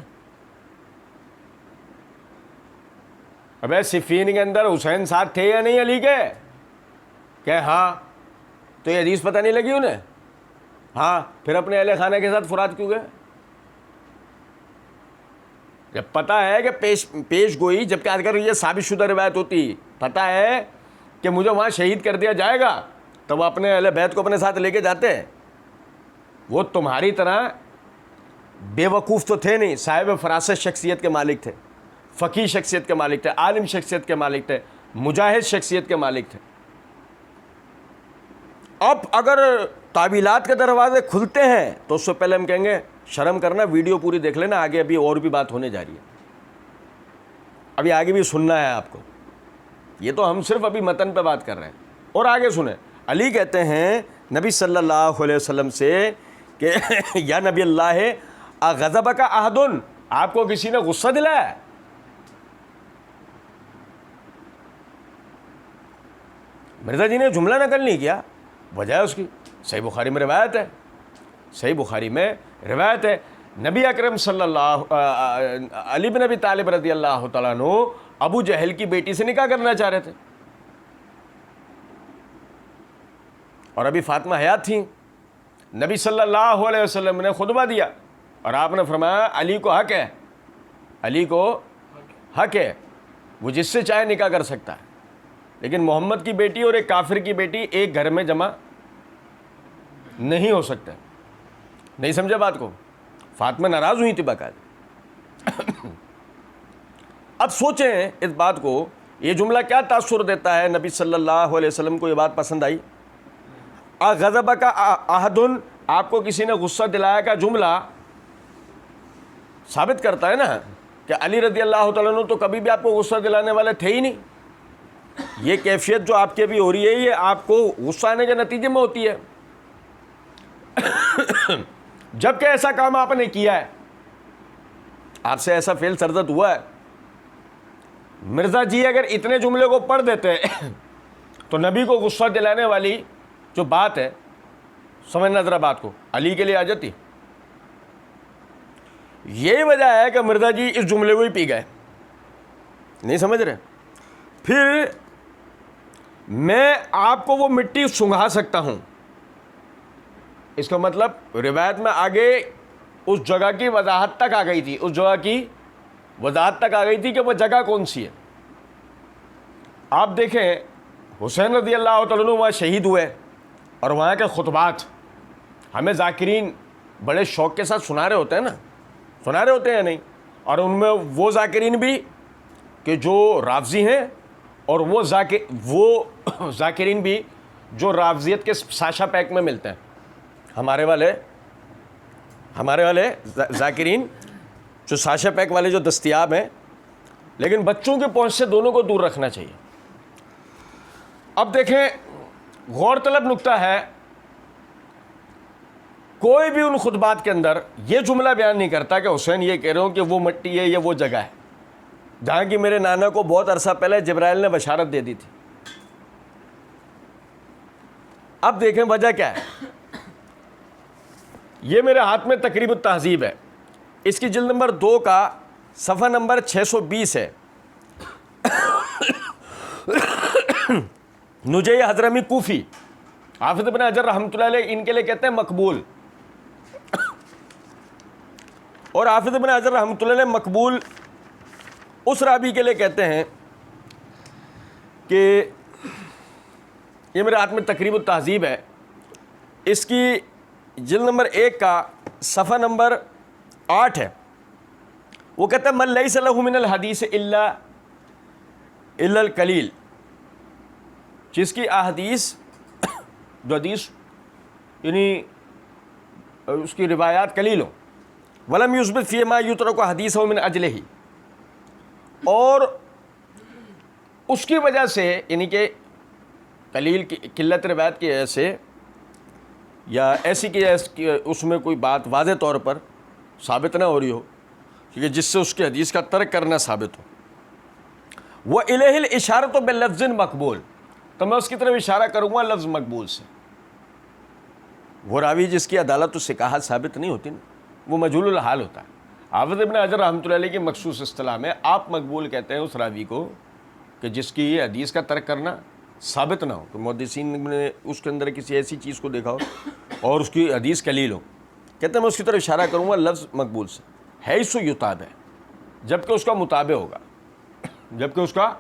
ابے صفین کے اندر حسین ساتھ تھے یا نہیں علی کے؟ کہ ہاں، تو یہ حدیث پتہ نہیں لگی انہیں؟ ہاں، پھر اپنے اہل خانہ کے ساتھ فرات کیوں گئے؟ جب پتہ ہے کہ پیش گوئی، جبکہ اگر یہ ثابت شدہ روایت ہوتی، پتہ ہے کہ مجھے وہاں شہید کر دیا جائے گا، تو وہ اپنے اہل بیت کو اپنے ساتھ لے کے جاتے ہیں۔ وہ تمہاری طرح بے وقوف تو تھے نہیں، صاحب فراست شخصیت کے مالک تھے، فقیہ شخصیت کے مالک تھے، عالم شخصیت کے مالک تھے، مجاہد شخصیت کے مالک تھے۔ اب اگر تعویلات کے دروازے کھلتے ہیں تو اس سے پہلے ہم کہیں گے شرم کرنا، ویڈیو پوری دیکھ لینا، آگے ابھی اور بھی بات ہونے جا رہی ہے، ابھی آگے بھی سننا ہے آپ کو۔ یہ تو ہم صرف ابھی متن پہ بات کر رہے ہیں، اور آگے سنیں۔ علی کہتے ہیں نبی صلی اللہ علیہ وسلم سے کہ یا نبی اللہ اغضبک احد، آپ کو کسی نے غصہ دلایا؟ مرزا جی نے جملہ نقل نہیں کیا، وجہ اس کی صحیح بخاری میں روایت ہے، صحیح بخاری میں روایت ہے، نبی اکرم صلی اللہ علی بن ابی طالب رضی اللہ تعالیٰ عنہ ابو جہل کی بیٹی سے نکاح کرنا چاہ رہے تھے، اور ابھی فاطمہ حیات تھیں۔ نبی صلی اللہ علیہ وسلم نے خطبہ دیا اور آپ نے فرمایا علی کو حق ہے، علی کو حق ہے، وہ جس سے چاہے نکاح کر سکتا ہے، لیکن محمد کی بیٹی اور ایک کافر کی بیٹی ایک گھر میں جمع نہیں ہو سکتے۔ نہیں سمجھا بات کو؟ فاطمہ ناراض ہوئی تھی باقاعدہ۔ اب سوچیں اس بات کو، یہ جملہ کیا تاثر دیتا ہے؟ نبی صلی اللہ علیہ وسلم کو یہ بات پسند آئی۔ اغضبک احد، آپ کو کسی نے غصہ دلایا کا جملہ ثابت کرتا ہے نا کہ علی رضی اللہ تعالیٰ عنہ تو کبھی بھی آپ کو غصہ دلانے والے تھے ہی نہیں۔ یہ کیفیت جو آپ کے بھی ہو رہی ہے یہ آپ کو غصہ آنے کے نتیجے میں ہوتی ہے، جبکہ ایسا کام آپ نے کیا ہے، آپ سے ایسا فعل سرزد ہوا ہے۔ مرزا جی اگر اتنے جملے کو پڑھ دیتے تو نبی کو غصہ دلانے والی جو بات ہے، سمجھنا ذرا بات کو، علی کے لیے آ جاتی۔ یہی وجہ ہے کہ مرزا جی اس جملے کو ہی پی گئے، نہیں سمجھ رہے۔ پھر میں آپ کو وہ مٹی سنگھا سکتا ہوں، اس کا مطلب روایت میں آگے اس جگہ کی وضاحت تک آ گئی تھی، اس جگہ کی وضاحت تک آ گئی تھی کہ وہ جگہ کون سی ہے۔ آپ دیکھیں حسین رضی اللہ تعالیٰ عنہ وہاں شہید ہوئے، اور وہاں کے خطبات ہمیں ذاکرین بڑے شوق کے ساتھ سنا رہے ہوتے ہیں نا، سنا رہے ہوتے ہیں نہیں، اور ان میں وہ ذاکرین بھی کہ جو رافضی ہیں، اور وہ ذاکرین بھی جو رافضیت کے ساشا پیک میں ملتے ہیں، ہمارے والے ذاکرین جو ساشا پیک والے جو دستیاب ہیں، لیکن بچوں کے پہنچ سے دونوں کو دور رکھنا چاہیے۔ اب دیکھیں، غور طلب نکتہ ہے، کوئی بھی ان خطبات کے اندر یہ جملہ بیان نہیں کرتا کہ حسین یہ کہہ رہے ہوں کہ وہ مٹی ہے یا وہ جگہ ہے جہاں کی میرے نانا کو بہت عرصہ پہلے جبرائیل نے بشارت دے دی تھی۔ اب دیکھیں وجہ کیا ہے۔ یہ میرے ہاتھ میں تقریب التہذیب ہے، اس کی جلد نمبر 2 کا صفحہ نمبر 620 ہے۔ نجی حضرمی کوفی، حافظ ابن حجر رحمۃ اللہ علیہ ان کے لیے کہتے ہیں مقبول، اور حافظ ابن حجر رحمۃ اللہ علیہ مقبول اس راوی کے لیے کہتے ہیں کہ یہ میرے ہاتھ میں تقریب التہذیب ہے، اس کی جلد نمبر 1 کا صفحہ نمبر 8 ہے۔ وہ کہتا ہے من لیس لہ من الحدیث الا القلیل، جس کی احادیث جو حدیث یعنی اس کی روایات قلیل ہوں، ولم یثبت فی ما یترک حدیثہ من اجلہ، اور اس کی وجہ سے یعنی کہ قلیل کی قلت روایت کی وجہ سے یا ایسی کہ اس میں کوئی بات واضح طور پر ثابت نہ ہو رہی ہو کہ جس سے اس کی حدیث کا ترک کرنا ثابت ہو، وَإِلَيْهِ الْإِشَارَةُ بِاللَّفْظِ مقبول، تو میں اس کی طرف اشارہ کروں گا لفظ مقبول سے۔ وہ راوی جس کی عدالت و ثقاہت ثابت نہیں ہوتی نا، وہ مجہول الحال ہوتا ہے۔ حافظ ابن حجر رحمۃ اللہ علیہ کی مخصوص اصطلاح میں آپ مقبول کہتے ہیں اس راوی کو کہ جس کی یہ حدیث کا ترک کرنا ثابت نہ ہو، کہ محدثین نے اس کے اندر کسی ایسی چیز کو دیکھا ہو اور اس کی حدیث قلیل ہو، کہتے ہیں میں اس کی طرف اشارہ کروں گا لفظ مقبول سے، حیث یطابع، جبکہ اس کا مطابع ہوگا، جبکہ اس کا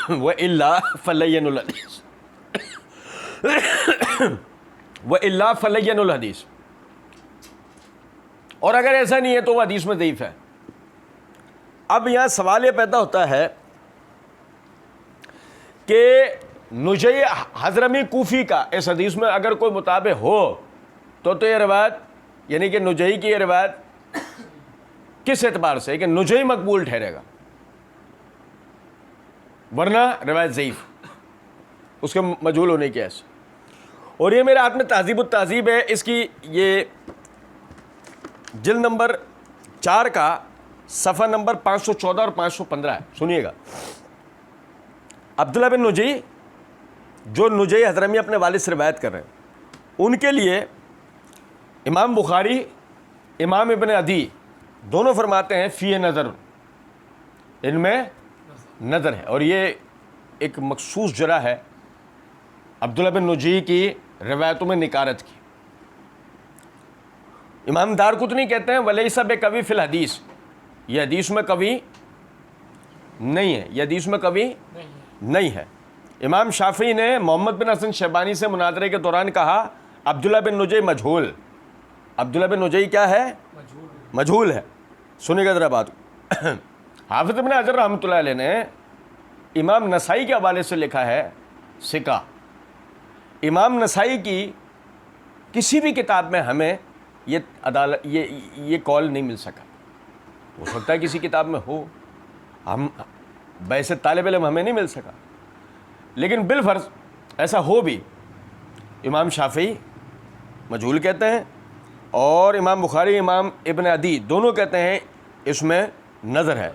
وَإِلَّا فَلَيَّنُ الْحَدِيث، وَإِلَّا فَلَيَّنُ الْحَدِيث، اور اگر ایسا نہیں ہے تو وہ حدیث میں ضعیف ہے۔ اب یہاں سوال یہ پیدا ہوتا ہے کہ نجی حضرمی کوفی کا اس حدیث میں اگر کوئی مطابع ہو تو یہ روایت یعنی کہ نجی کی یہ روایت کس اعتبار سے کہ نجی مقبول ٹھہرے گا، ورنہ روایت ضعیف اس کے مجہول ہونے کی ایسے۔ اور یہ میرے ہاتھ میں تہذیب التہذیب ہے، اس کی یہ جلد نمبر 4 کا صفحہ نمبر 514 اور 515 ہے، سنیے گا۔ عبداللہ بن نجی جو نجی حضرمی اپنے والد سے روایت کر رہے ہیں، ان کے لیے امام بخاری، امام ابن عدی دونوں فرماتے ہیں فی نظر، ان میں نظر ہے، اور یہ ایک مخصوص جرح ہے عبداللہ بن نجی کی روایتوں میں نکارت کی۔ امام دارقطنی کہتے ہیں ولیس بقوی فی الحدیث، یہ حدیث میں قوی نہیں ہے، یہ حدیث میں قوی نہیں ہے۔ امام شافعی نے محمد بن حسن شیبانی سے مناظرے کے دوران کہا عبداللہ بن نجی مجہول، عبداللہ بن نجی کیا ہے؟ مجہول ہے۔ سنیے گا ذرا بات۔ حافظ ابن حجر رحمۃ اللہ علیہ نے امام نسائی کے حوالے سے لکھا ہے ثقہ۔ امام نسائی کی کسی بھی کتاب میں ہمیں یہ قول نہیں مل سکا، ہو سکتا ہے کسی کتاب میں ہو، ہم ویسے طالب علم ہمیں نہیں مل سکا، لیکن بالفرض ایسا ہو بھی امام شافعی مجہول کہتے ہیں اور امام بخاری، امام ابن عدی دونوں کہتے ہیں اس میں نظر ہے،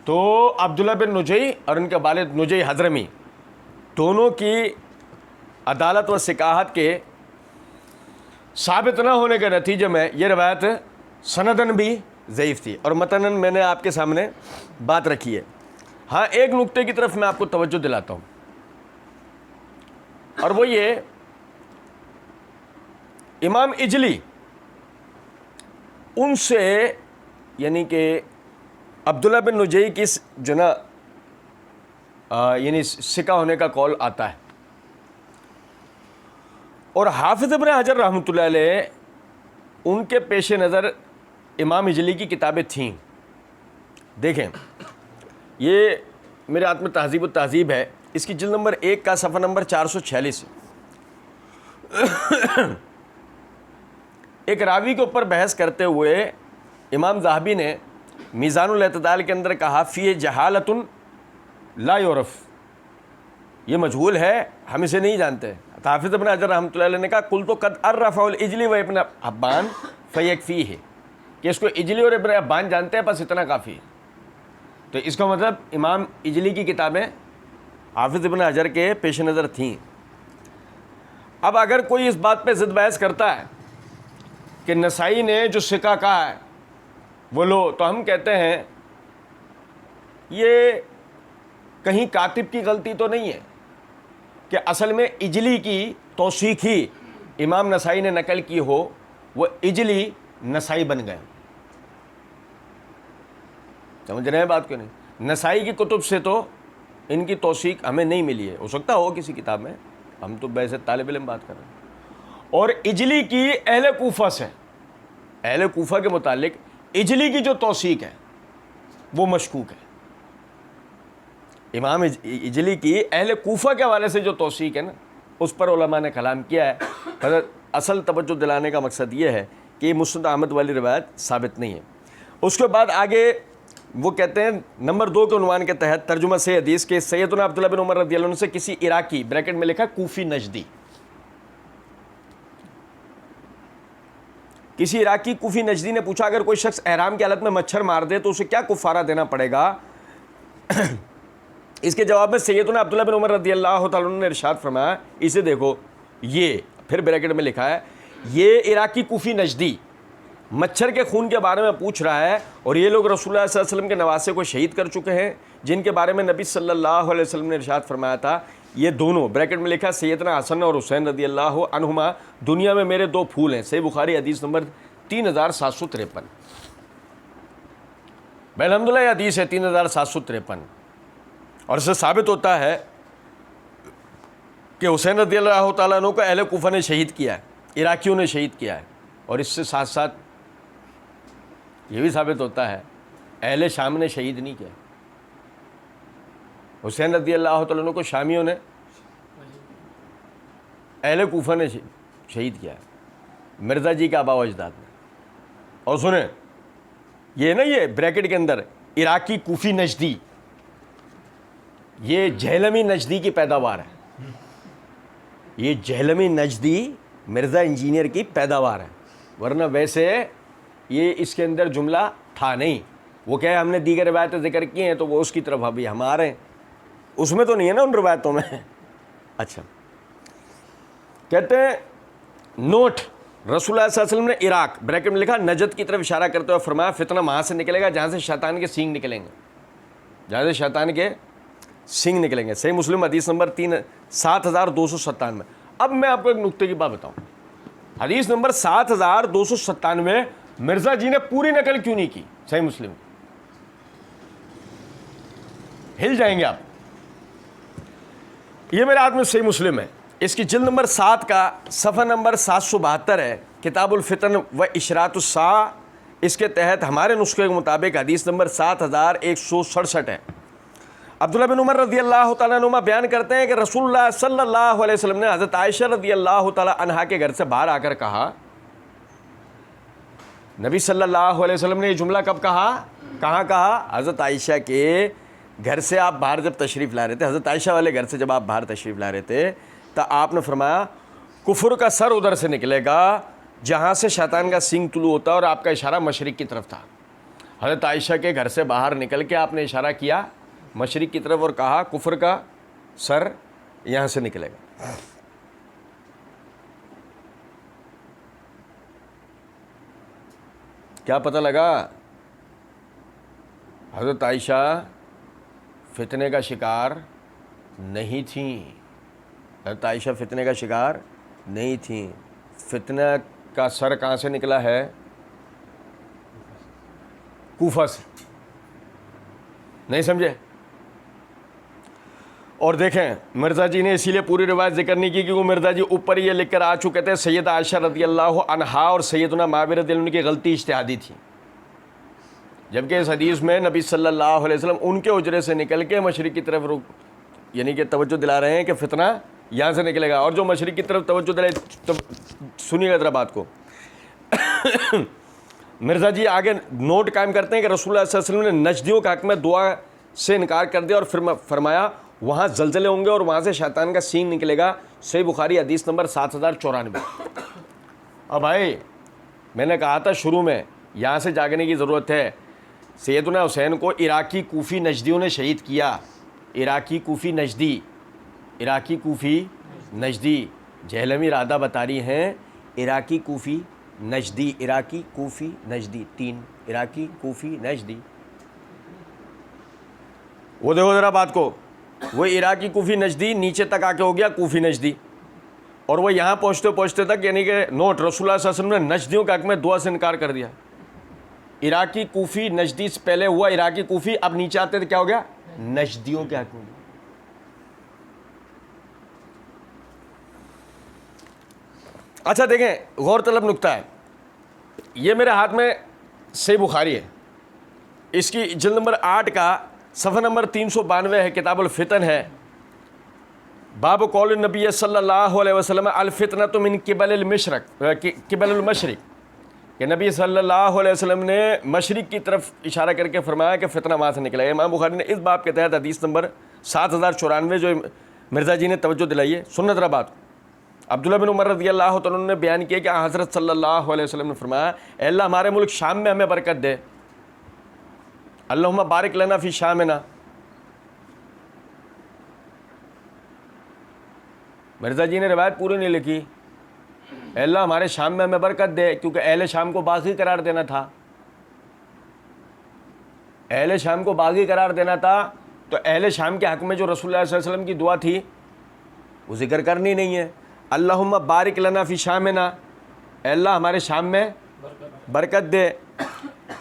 تو عبداللہ بن نجی اور ان کے والد نجی حضرمی دونوں کی عدالت و ثقاہت کے ثابت نہ ہونے کے نتیجے میں یہ روایت سندن بھی ضعیف تھی، اور متنن میں نے آپ کے سامنے بات رکھی ہے۔ ہاں ایک نقطے کی طرف میں آپ کو توجہ دلاتا ہوں، اور وہ یہ امام اجلی ان سے یعنی کہ عبداللہ بن نجی کی جو نا یعنی ثقہ ہونے کا قول آتا ہے، اور حافظ ابن حجر رحمۃ اللہ علیہ ان کے پیش نظر امام اجلی کی کتابیں تھیں۔ دیکھیں یہ میرے ہاتھ میں تہذیب التہذیب ہے، اس کی جلد نمبر 1 کا صفحہ نمبر 446 ایک راوی کے اوپر بحث کرتے ہوئے امام ذہبی نے میزان الاعتدال کے اندر کہا فی جہالۃ لا یعرف، یہ مجہول ہے، ہم اسے نہیں جانتے۔ حافظ ابن حجر رحمۃ اللہ علیہ نے کہا قلت قد عرفہ العجلی و ابن حبان فیکفیہ، کہ اس کو اجلی اور ابن حبان جانتے ہیں، بس اتنا کافی ہے۔ تو اس کا مطلب امام اجلی کی کتابیں حافظ ابن حجر کے پیش نظر تھیں۔ اب اگر کوئی اس بات پہ ضد بحث کرتا ہے کہ نسائی نے جو سکہ کہا ہے وہ لو، تو ہم کہتے ہیں یہ کہیں کاتب کی غلطی تو نہیں ہے کہ اصل میں اجلی کی توثیق ہی امام نسائی نے نقل کی ہو، وہ اجلی نسائی بن گئے۔ سمجھ رہے ہیں بات کو؟ نہیں، نسائی کی کتب سے تو ان کی توثیق ہمیں نہیں ملی ہے، ہو سکتا ہو کسی کتاب میں، ہم تو ویسے طالب علم بات کر رہے ہیں۔ اور اجلی کی اہل کوفہ سے، اہل کوفہ کے متعلق اجلی کی جو توثیق ہے وہ مشکوک ہے۔ امام اجلی کی اہل کوفہ کے حوالے سے جو توثیق ہے نا، اس پر علماء نے کلام کیا ہے۔ حضرت اصل توجہ دلانے کا مقصد یہ ہے کہ یہ مسند احمد والی روایت ثابت نہیں ہے۔ اس کے بعد آگے وہ کہتے ہیں نمبر 2 کے عنوان کے تحت ترجمہ سے حدیث کے سیدنا عبداللہ بن عمر رضی اللہ عنہ سے کسی عراقی، بریکٹ میں لکھا کوفی نجدی، کسی عراقی کوفی نجدی نے پوچھا اگر کوئی شخص احرام کی حالت میں مچھر مار دے تو اسے کیا کفارہ دینا پڑے گا؟ اس کے جواب میں سیدنا عبداللہ بن عمر رضی اللہ تعالیٰ عنہ نے ارشاد فرمایا، اسے دیکھو، یہ پھر بریکٹ میں لکھا ہے یہ عراقی کوفی نجدی مچھر کے خون کے بارے میں پوچھ رہا ہے، اور یہ لوگ رسول اللہ صلی اللہ علیہ وسلم کے نواسے کو شہید کر چکے ہیں جن کے بارے میں نبی صلی اللہ علیہ وسلم نے ارشاد فرمایا تھا یہ دونوں، بریکٹ میں لکھا سیدنا حسن اور حسین رضی اللہ عنہما، دنیا میں میرے 2 پھول ہیں۔ صحیح بخاری حدیث نمبر 3753۔ الحمدللہ یہ حدیث ہے 3753، اور اس سے ثابت ہوتا ہے کہ حسین رضی اللہ تعالیٰ عنہ کو اہل کوفہ نے شہید کیا ہے، عراقیوں نے شہید کیا ہے، اور اس سے ساتھ ساتھ یہ بھی ثابت ہوتا ہے اہل شام نے شہید نہیں کیا، حسین رضی اللہ تعالیٰ عنہ کو شامیوں نے، اہل کوفہ نے شہید کیا ہے، مرزا جی کے آباء و اجداد نے۔ اور سنیں یہ نا، یہ بریکٹ کے اندر عراقی کوفی نجدی، یہ جہلمی نجدی کی پیداوار ہے، یہ جہلمی نجدی مرزا انجینئر کی پیداوار ہے، ورنہ ویسے یہ اس کے اندر جملہ تھا نہیں۔ وہ کہے ہم نے دیگر روایتیں ذکر کی ہیں تو وہ اس کی طرف ابھی ہم آ رہے ہیں، اس میں تو نہیں ہے نا ان روایتوں میں۔ اچھا، کہتے ہیں نوٹ، رسول اللہ صلی اللہ علیہ وسلم نے عراق، بریکٹ میں لکھا نجد کی طرف اشارہ کرتے ہوئے فرمایا فتنہ وہاں سے نکلے گا جہاں سے شیطان کے سینگ نکلیں گے، جہاں سے شیطان کے سینگ نکلیں گے۔ صحیح مسلم حدیث نمبر 7297۔ اب میں آپ کو ایک نقطے کی بات بتاؤں، حدیث نمبر 7297 مرزا جی نے پوری نقل کیوں نہیں کی صحیح مسلم؟ ہل جائیں گے آپ۔ یہ میرے ہاتھ میں صحیح مسلم ہے، اس کی جلد نمبر 7 کا صفحہ نمبر 772 ہے، کتاب الفتن و اشراط الساعہ، اس کے تحت ہمارے نسخے کے مطابق حدیث نمبر 7167 ہے۔ عبداللہ بن عمر رضی اللہ تعالیٰ عنہ بیان کرتے ہیں کہ رسول اللہ صلی اللہ علیہ وسلم نے حضرت عائشہ رضی اللہ تعالیٰ عنہا کے گھر سے باہر آ کر کہا، نبی صلی اللہ علیہ وسلم نے یہ جملہ کب کہا، کہاں کہا؟ حضرت عائشہ کے گھر سے آپ باہر جب تشریف لا رہے تھے، حضرت عائشہ والے گھر سے جب آپ باہر تشریف لا رہے تھے تو آپ نے فرمایا کفر کا سر ادھر سے نکلے گا جہاں سے شیطان کا سینگ طلوع ہوتا ہے، اور آپ کا اشارہ مشرق کی طرف تھا۔ حضرت عائشہ کے گھر سے باہر نکل کے آپ نے اشارہ کیا مشرق کی طرف اور کہا کفر کا سر یہاں سے نکلے گا۔ کیا پتہ لگا؟ حضرت عائشہ فتنے کا شکار نہیں تھیں، حضرت عائشہ فتنے کا شکار نہیں تھیں۔ فتنہ کا سر کہاں سے نکلا ہے؟ کوفہ سے، نہیں سمجھے؟ اور دیکھیں مرزا جی نے اسی لیے پوری روایت ذکر نہیں کی کیونکہ مرزا جی اوپر یہ لکھ کر آ چکے تھے سیدہ عائشہ رضی اللہ عنہا اور سیدنا معاویہ رضی اللہ عنہ کی غلطی اجتہادی تھی، جبکہ اس حدیث میں نبی صلی اللہ علیہ وسلم ان کے حجرے سے نکل کے مشرق کی طرف یعنی کہ توجہ دلا رہے ہیں کہ فتنہ یہاں سے نکلے گا. اور جو مشرق کی طرف توجہ دلائے تو سنیے گا ذرا بات کو. مرزا جی آگے نوٹ قائم کرتے ہیں کہ رسول اللہ صلی اللہ علیہ وسلم نے نجدیوں کے حق میں دعا سے انکار کر دیا اور پھر فرمایا وہاں زلزلے ہوں گے اور وہاں سے شیطان کا سینگ نکلے گا. صحیح بخاری حدیث نمبر 7094. اب بھائی میں نے کہا تھا شروع میں یہاں سے جاگنے کی ضرورت ہے. سیدنا حسین کو عراقی کوفی نجدیوں نے شہید کیا. عراقی کوفی نجدی جہلمی رادہ بتا رہی ہیں عراقی کوفی نجدی 3 عراقی کوفی نجدی. وہ دیکھو ذرا بات کو, وہ عراقی کوفی نجدی نیچے تک آ کے ہو گیا کوفی نجدی, اور وہ یہاں پہنچتے تک یعنی کہ نوٹ رسول اللہ صلی اللہ علیہ وسلم نے نجدیوں کے حق میں دعا سے انکار کر دیا. عراقی کوفی نجدی سے پہلے ہوا عراقی کوفی, اب نیچے آتے تو کیا ہو گیا نجدیوں کے حق میں. اچھا دیکھیں غور طلب نکتہ ہے, یہ میرے ہاتھ میں صحیح بخاری ہے, اس کی جلد نمبر 8 کا صفحہ نمبر 392 ہے, کتاب الفتن ہے. باب قول النبی صلی اللہ علیہ وسلم الفتنۃ من قبل المشرق, کہ نبی صلی اللہ علیہ وسلم نے مشرق کی طرف اشارہ کر کے فرمایا کہ فتنہ وہاں سے نکلا ہے. امام بخاری نے اس باب کے تحت حدیث نمبر 7094 جو مرزا جی نے توجہ دلائی ہے, سننا ذرا بات. عبداللہ بن عمر رضی اللہ تعالیٰ عنہ نے بیان کیا کہ حضرت صلی اللہ علیہ وسلم نے فرمایا اے اللہ ہمارے ملک شام میں ہمیں برکت دے, اللہم بارک لنا فی شامنا. مرزا جی نے روایت پوری نہیں لکھی, اے اللہ ہمارے شام میں ہمیں برکت دے, کیونکہ اہل شام کو باغی قرار دینا تھا. اہل شام کو باغی قرار دینا تھا تو اہل شام کے حق میں جو رسول اللہ صلی اللہ علیہ وسلم کی دعا تھی وہ ذکر کرنی نہیں ہے. اللہم بارک لنا فی شامنا, اے اللہ ہمارے شام میں برکت دے,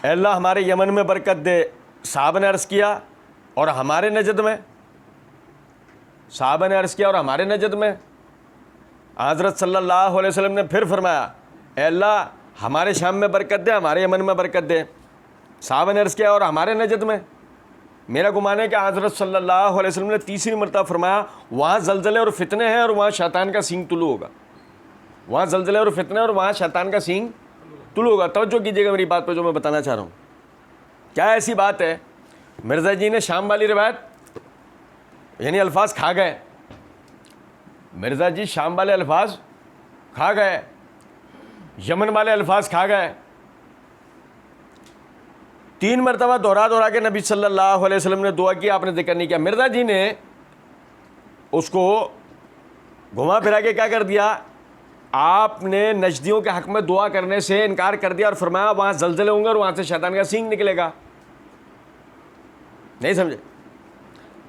اے اللہ ہمارے یمن میں برکت دے. صحابہ نے عرض کیا اور ہمارے نجد میں, صحابہ نے عرض کیا اور ہمارے نجد میں. حضرت صلی اللہ علیہ وسلم نے پھر فرمایا اے اللہ ہمارے شام میں برکت دے, ہمارے یمن میں برکت دے. صحابہ نے عرض کیا اور ہمارے نجد میں. میرا گمان ہے کہ حضرت صلی اللہ علیہ وسلم نے تیسری مرتبہ فرمایا وہاں زلزلے اور فتنے ہیں اور وہاں شیطان کا سینگ طلوع ہوگا. وہاں زلزلے اور فتنے اور وہاں شیطان کا سینگ طلوع ہوگا. توجہ کیجیے گا میری بات پہ جو میں بتانا چاہ رہا ہوں. کیا ایسی بات ہے مرزا جی نے شام والی روایت یعنی الفاظ کھا گئے, مرزا جی شام والے الفاظ کھا گئے, یمن والے الفاظ کھا گئے. 3 مرتبہ دہرا کے نبی صلی اللہ علیہ وسلم نے دعا کی, آپ نے ذکر نہیں کیا. مرزا جی نے اس کو گھما پھرا کے کیا کر دیا, آپ نے نجدیوں کے حق میں دعا کرنے سے انکار کر دیا اور فرمایا وہاں زلزلے ہوں گے اور وہاں سے شیطان کا سینگ نکلے گا. نہیں سمجھے؟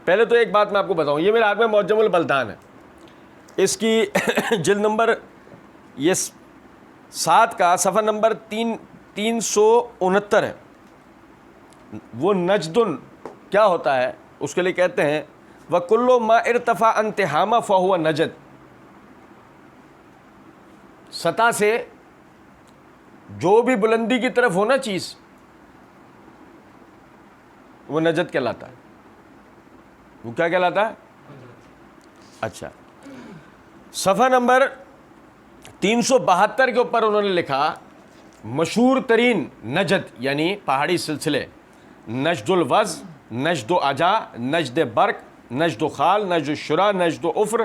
پہلے تو ایک بات میں آپ کو بتاؤں, یہ میرے ہاتھ میں معجم البلدان ہے, اس کی جلد نمبر یہ 7 کا صفحہ نمبر 369 ہے. وہ نجدن کیا ہوتا ہے اس کے لیے کہتے ہیں وَكُلُّ مَا ارتفع انتہامہ فَهُوَ نجد. سطح سے جو بھی بلندی کی طرف ہونا چیز وہ نجد کہلاتا ہے. وہ کیا کہلاتا ہے؟ اچھا, صفحہ نمبر 372 کے اوپر انہوں نے لکھا مشہور ترین نجد یعنی پہاڑی سلسلے, نجد الوز, نجد عجا, نجد برق, نجد خال, نجد الشرا, نجد افر,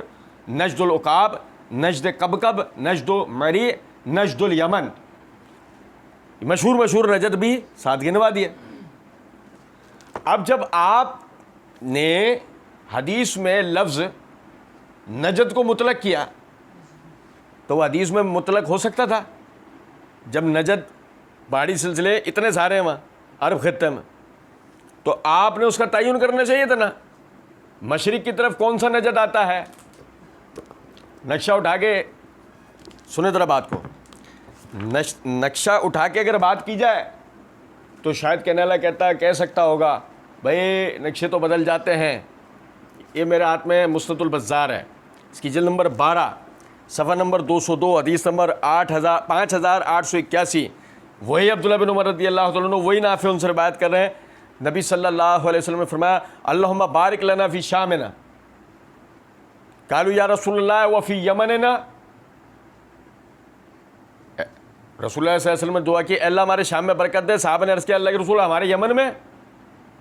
نجد العقاب, نجد قبقب, نجد مری, نجد الیمن. مشہور نجد بھی ساتھ گنوا دیے. اب جب آپ نے حدیث میں لفظ نجد کو مطلق کیا تو وہ حدیث میں مطلق ہو سکتا تھا. جب نجد پہاڑی سلسلے اتنے سارے ہیں وہاں عرب خطے میں, تو آپ نے اس کا تعین کرنا چاہیے تھا نا, مشرق کی طرف کون سا نجد آتا ہے. نقشہ اٹھا کے سنے ذرا بات کو, نقشہ اٹھا کے اگر بات کی جائے تو شاید کہنے والا کہہ سکتا ہوگا بھائی نقشے تو بدل جاتے ہیں. یہ میرے ہاتھ میں مسند البزار ہے, اس کی جلد نمبر 12 صفحہ نمبر 202 حدیث نمبر 5881. وہی عبداللہ بن عمر رضی اللہ تعالیٰ عنہ وہی نافع ان سے روایت کر رہے ہیں. نبی صلی اللہ علیہ وسلم نے فرمایا اللہم بارک لنا فی شامنا, قالوا یا رسول اللہ وفی یمننا، رسول اللہ صلی اللہ علیہ وسلم نے دعا کی، اے اللہ ہمارے شام میں برکت دے. صحابہ نے عرض کیا اللہ کے رسول ہمارے یمن میں؟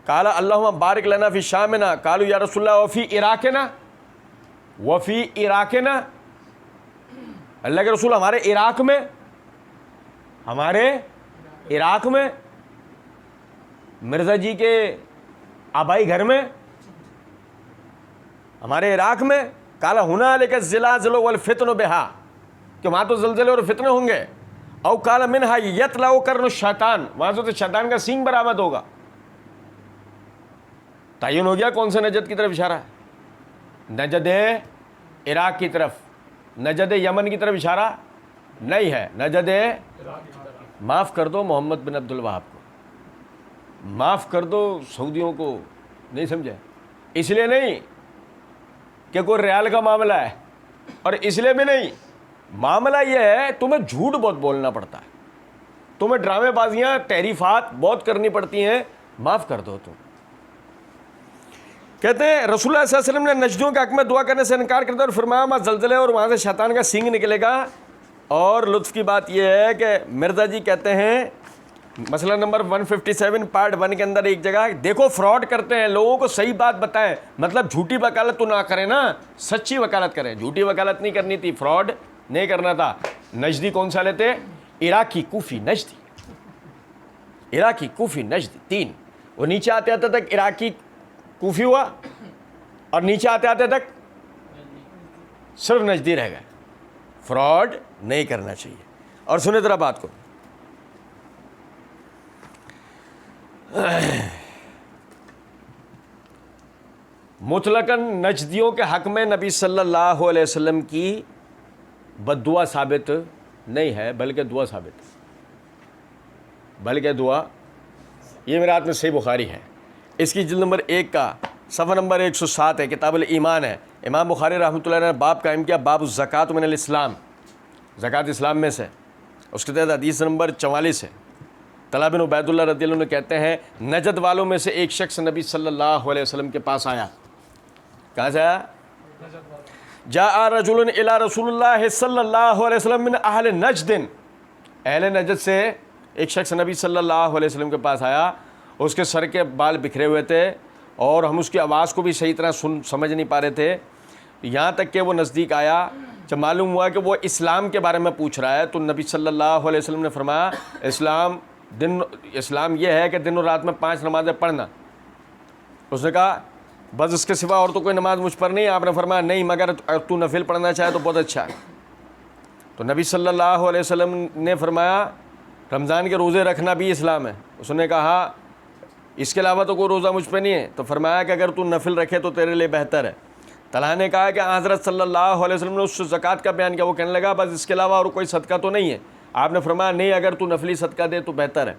قال اللہم بارک لنا فی شامنا. قالوا یا رسول اللہ وفی عراقنا، وفی عراقنا، اللہ کے رسول ہمارے عراق میں، ہمارے عراق میں، مرزا جی کے آبائی گھر میں، ہمارے عراق میں. قال ہنالک الزلازل والفتن بہا، کہ وہاں تو زلزلے اور فتنے ہوں گے. او قال منہا یطلع قرن الشیطان، وہاں سے تو شیطان کا سینگ برآمد ہوگا. تعین ہو گیا کون سے نجد کی طرف اشارہ ہے؟ نجد عراق کی طرف، نجد یمن کی طرف اشارہ نہیں ہے. نجد، معاف کر دو محمد بن عبد الوہاب کو، معاف کر دو سعودیوں کو، نہیں سمجھے؟ اس لیے نہیں کہ کوئی ریال کا معاملہ ہے، اور اس لیے بھی نہیں، معاملہ یہ ہے تمہیں جھوٹ بہت بولنا پڑتا ہے، تمہیں ڈرامے بازیاں تحریفات بہت کرنی پڑتی ہیں، معاف کر دو تم. کہتے ہیں رسول اللہ صلی اللہ علیہ وسلم نے نجدیوں کے حق میں دعا کرنے سے انکار کر دیا اور فرمایا وہاں زلزلے اور وہاں سے شیطان کا سینگ نکلے گا. اور لطف کی بات یہ ہے کہ مرزا جی کہتے ہیں مسئلہ نمبر 157 پارٹ 1 کے اندر ایک جگہ، دیکھو فراڈ کرتے ہیں، لوگوں کو صحیح بات بتائیں، مطلب جھوٹی وکالت تو نہ کریں نا، سچی وکالت کریں. جھوٹی وکالت نہیں کرنی تھی، فراڈ نہیں کرنا تھا. نجدی کون سا لیتے؟ عراقی، کوفی، نجدی. عراقی، کوفی، نجدی، 3. وہ نیچے آتے آتے تک عراقی کوفی ہوا، اور نیچے آتے آتے تک صرف نجدی رہ گئے. فراڈ نہیں کرنا چاہیے. اور سنیں ذرا بات کو، مطلقاً نجدیوں کے حق میں نبی صلی اللہ علیہ وسلم کی بد دعا ثابت نہیں ہے، بلکہ دعا ثابت ہے، بلکہ دعا. یہ میرے ہاتھ میں صحیح بخاری ہے، اس کی جلد نمبر 1 کا صفحہ نمبر 107 ہے، کتاب الایمان ہے. امام بخاری رحمۃ اللہ نے باب قائم کیا، باب الزکوٰۃ من الاسلام، زکوٰۃ اسلام میں سے. اس کے تحت حدیث نمبر 44 ہے. طلحہ بن عبید اللہ رضی اللہ عنہ کہتے ہیں نجد والوں میں سے ایک شخص نبی صلی اللہ علیہ وسلم کے پاس آیا. کہاں سے آیا؟ جاء رجل الی رسول اللہ صلی اللہ علیہ وسلم من اہل نجد، اہل نجد سے ایک شخص نبی صلی اللہ علیہ وسلم کے پاس آیا. اس کے سر کے بال بکھرے ہوئے تھے اور ہم اس کی آواز کو بھی صحیح طرح سمجھ نہیں پا رہے تھے. یہاں تک کہ وہ نزدیک آیا، جب معلوم ہوا کہ وہ اسلام کے بارے میں پوچھ رہا ہے تو نبی صلی اللہ علیہ وسلم نے فرمایا اسلام یہ ہے کہ دن اور رات میں 5 نمازیں پڑھنا. اس نے کہا بس اس کے سوا اور تو کوئی نماز مجھ پر نہیں. آپ نے فرمایا نہیں، مگر تو نفل پڑھنا چاہے تو بہت اچھا ہے. تو نبی صلی اللہ علیہ وسلم نے فرمایا رمضان کے روزے رکھنا بھی اسلام ہے. اس نے کہا اس کے علاوہ تو کوئی روزہ مجھ پہ نہیں ہے. تو فرمایا کہ اگر تو نفل رکھے تو تیرے لیے بہتر ہے. طلحہ نے کہا کہ حضرت صلی اللہ علیہ وسلم نے اس زکوٰۃ کا بیان کیا. وہ کہنے لگا بس اس کے علاوہ اور کوئی صدقہ تو نہیں ہے. آپ نے فرمایا نہیں، اگر تو نفلی صدقہ دے تو بہتر ہے.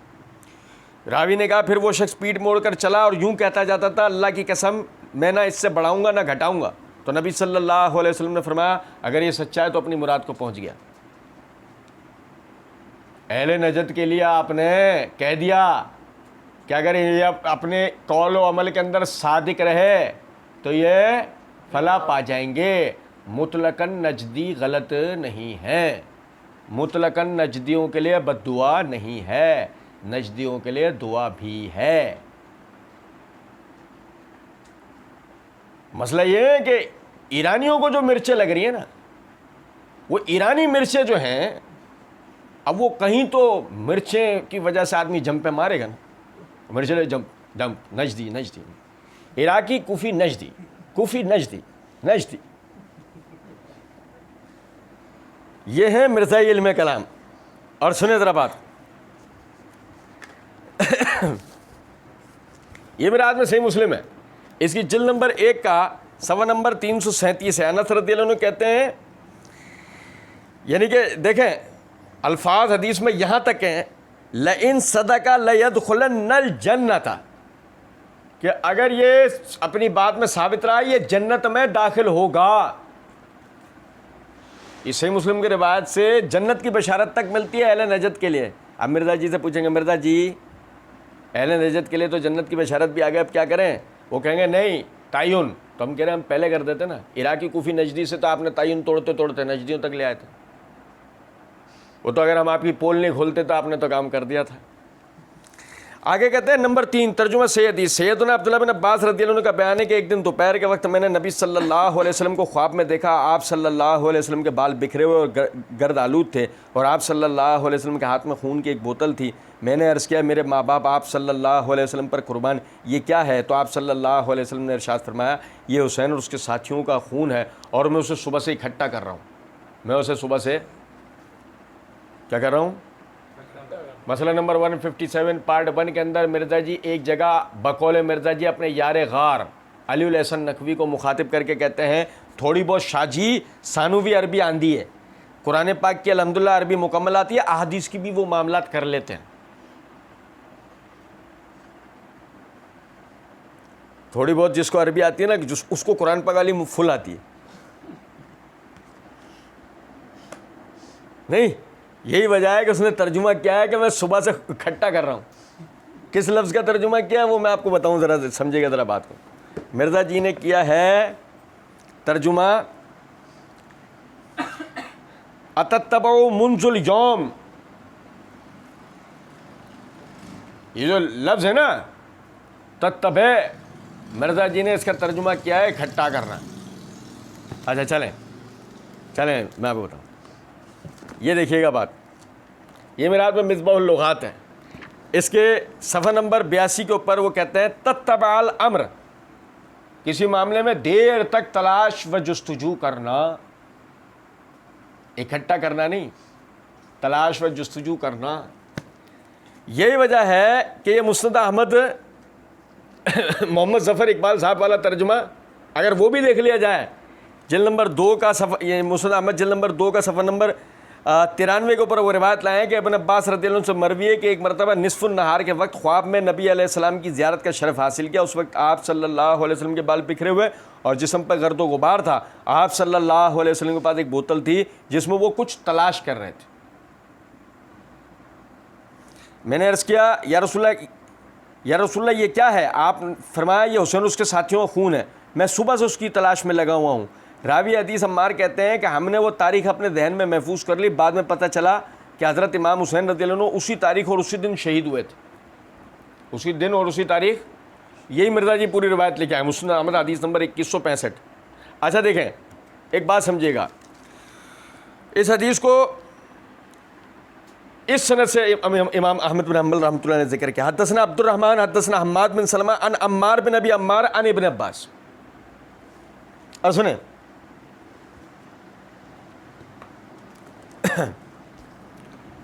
راوی نے کہا پھر وہ شخص پیٹ موڑ کر چلا اور یوں کہتا جاتا تھا اللہ کی قسم میں نہ اس سے بڑھاؤں گا نہ گھٹاؤں گا. تو نبی صلی اللہ علیہ وسلم نے فرمایا اگر یہ سچا ہے تو اپنی مراد کو پہنچ گیا. اہل نجد کے لیے آپ نے کہہ دیا کہ اگر یہ اپنے قول و عمل کے اندر صادق رہے تو یہ فلاح پا جائیں گے. مطلقاً نجدی غلط نہیں ہے، مطلقاً نجدیوں کے لیے بد دعا نہیں ہے، نجدیوں کے لیے دعا بھی ہے. مسئلہ یہ ہے کہ ایرانیوں کو جو مرچیں لگ رہی ہیں نا، وہ ایرانی مرچیں جو ہیں، اب وہ کہیں تو مرچیں کی وجہ سے آدمی جم پہ مارے گا نا، مرچیں لے جم نجدی عراقی، کوفی، نجدی، کوفی، نجدی، نجدی. یہ ہے مرزائی علم کلام. اور سنیں ذرا بات، یہ میرے ہاتھ میں صحیح مسلم ہے، اس کی جلد نمبر 1 کا صفحہ نمبر 337 ہے. انس رضی اللہ عنہ کہتے ہیں، یعنی کہ دیکھیں الفاظ حدیث میں یہاں تک ہیں لئن صدق لیدخلن الجنۃ، کہ اگر یہ اپنی بات میں ثابت رہا یہ جنت میں داخل ہوگا. اس صحیح مسلم کی روایت سے جنت کی بشارت تک ملتی ہے اہل نجد کے لیے. اب مرزا جی سے پوچھیں گے مرزا جی اہل نجد کے لیے تو جنت کی بشارت بھی آ گئی، اب کیا کریں؟ وہ کہیں گے نہیں تعین. تو تو ہم کہہ رہے ہیں ہم پہلے کر دیتے نا. عراقی کوفی نجدی سے تو آپ نے تعین توڑتے توڑتے نجدیوں تک لے آئے تھے. وہ تو اگر ہم آپ کی پول نہیں کھولتے تو آپ نے تو کام کر دیا تھا. آگے کہتے ہیں نمبر 3 ترجمہ حدیث. سیدنا عبداللہ بن عباس رضی اللہ عنہ کا بیان ہے کہ ایک دن دوپہر کے وقت میں نے نبی صلی اللہ علیہ وسلم کو خواب میں دیکھا. آپ صلی اللہ علیہ وسلم کے بال بکھرے ہوئے اور گرد آلود تھے اور آپ صلی اللہ علیہ وسلم کے ہاتھ میں خون کی ایک بوتل تھی. میں نے عرض کیا میرے ماں باپ آپ صلی اللہ علیہ وسلم پر قربان، یہ کیا ہے؟ تو آپ صلی اللہ علیہ وسلم نے ارشاد فرمایا یہ حسین اور اس کے ساتھیوں کا خون ہے اور میں اسے صبح سے اکٹھا کر رہا ہوں. میں اسے صبح سے کیا کر رہا ہوں؟ مسئلہ نمبر 157 پارٹ 1 کے اندر مرزا جی ایک جگہ بقول مرزا جی اپنے یار غار علی الحسن نقوی کو مخاطب کر کے کہتے ہیں تھوڑی بہت شاجی ثانوی عربی آندھی ہے، قرآن پاک کی الحمدللہ عربی مکمل آتی ہے، احادیث کی بھی وہ معاملات کر لیتے ہیں. تھوڑی بہت جس کو عربی آتی ہے نا اس کو قرآن پاک والی فل آتی ہے. نہیں، یہی وجہ ہے کہ اس نے ترجمہ کیا ہے کہ میں صبح سے اکٹھا کر رہا ہوں. کس لفظ کا ترجمہ کیا ہے وہ میں آپ کو بتاؤں، ذرا سمجھے گا ذرا بات کو. مرزا جی نے کیا ہے ترجمہ اتتبعوا منذ اليوم. یہ جو لفظ ہے نا تتبع، مرزا جی نے اس کا ترجمہ کیا ہے اکٹھا کرنا. اچھا چلیں میں آپ کو بتاؤں. یہ دیکھیے گا بات، یہ میرے ہاتھ میں مصباح اللغات ہے، اس کے صفحہ نمبر 82 کے اوپر وہ کہتے ہیں تتبع الامر، کسی معاملے میں دیر تک تلاش و جستجو کرنا، اکٹھا کرنا نہیں، تلاش و جستجو کرنا. یہی وجہ ہے کہ یہ مسند احمد محمد ظفر اقبال صاحب والا ترجمہ اگر وہ بھی دیکھ لیا جائے جلد نمبر 2 کا صفحہ، یہ مسند احمد جلد نمبر 2 کا صفحہ نمبر 93 کے اوپر وہ روایت لائے ہیں کہ ابن عباس رضی اللہ عنہ سے مروی ہے کہ ایک مرتبہ نصف النہار کے وقت خواب میں نبی علیہ السلام کی زیارت کا شرف حاصل کیا. اس وقت آپ صلی اللہ علیہ وسلم کے بال بکھرے ہوئے اور جسم پر گرد و غبار تھا. آپ صلی اللہ علیہ وسلم کے پاس ایک بوتل تھی جس میں وہ کچھ تلاش کر رہے تھے. میں نے عرض کیا یا رسول اللہ یہ کیا ہے؟ آپ فرمایا یہ حسین اس کے ساتھیوں کا خون ہے، میں صبح سے اس کی تلاش میں لگا ہوا ہوں. راوی حدیث عمار کہتے ہیں کہ ہم نے وہ تاریخ اپنے ذہن میں محفوظ کر لی. بعد میں پتہ چلا کہ حضرت امام حسین رضی اللہ عنہ اسی تاریخ اور اسی دن شہید ہوئے تھے. اسی دن اور اسی تاریخ. یہی مرزا جی پوری روایت لے کے آئے، مسند احمد حدیث نمبر 2165. اچھا دیکھیں ایک بات سمجھیے گا، اس حدیث کو اس سند سے امام احمد بن حنبل رحمۃ اللہ نے ذکر کیا. حدثنا عبد الرحمن حدثنا حماد بن سلمہ عن عمار بن ابی عمار عن ابن عباس. اور سنیں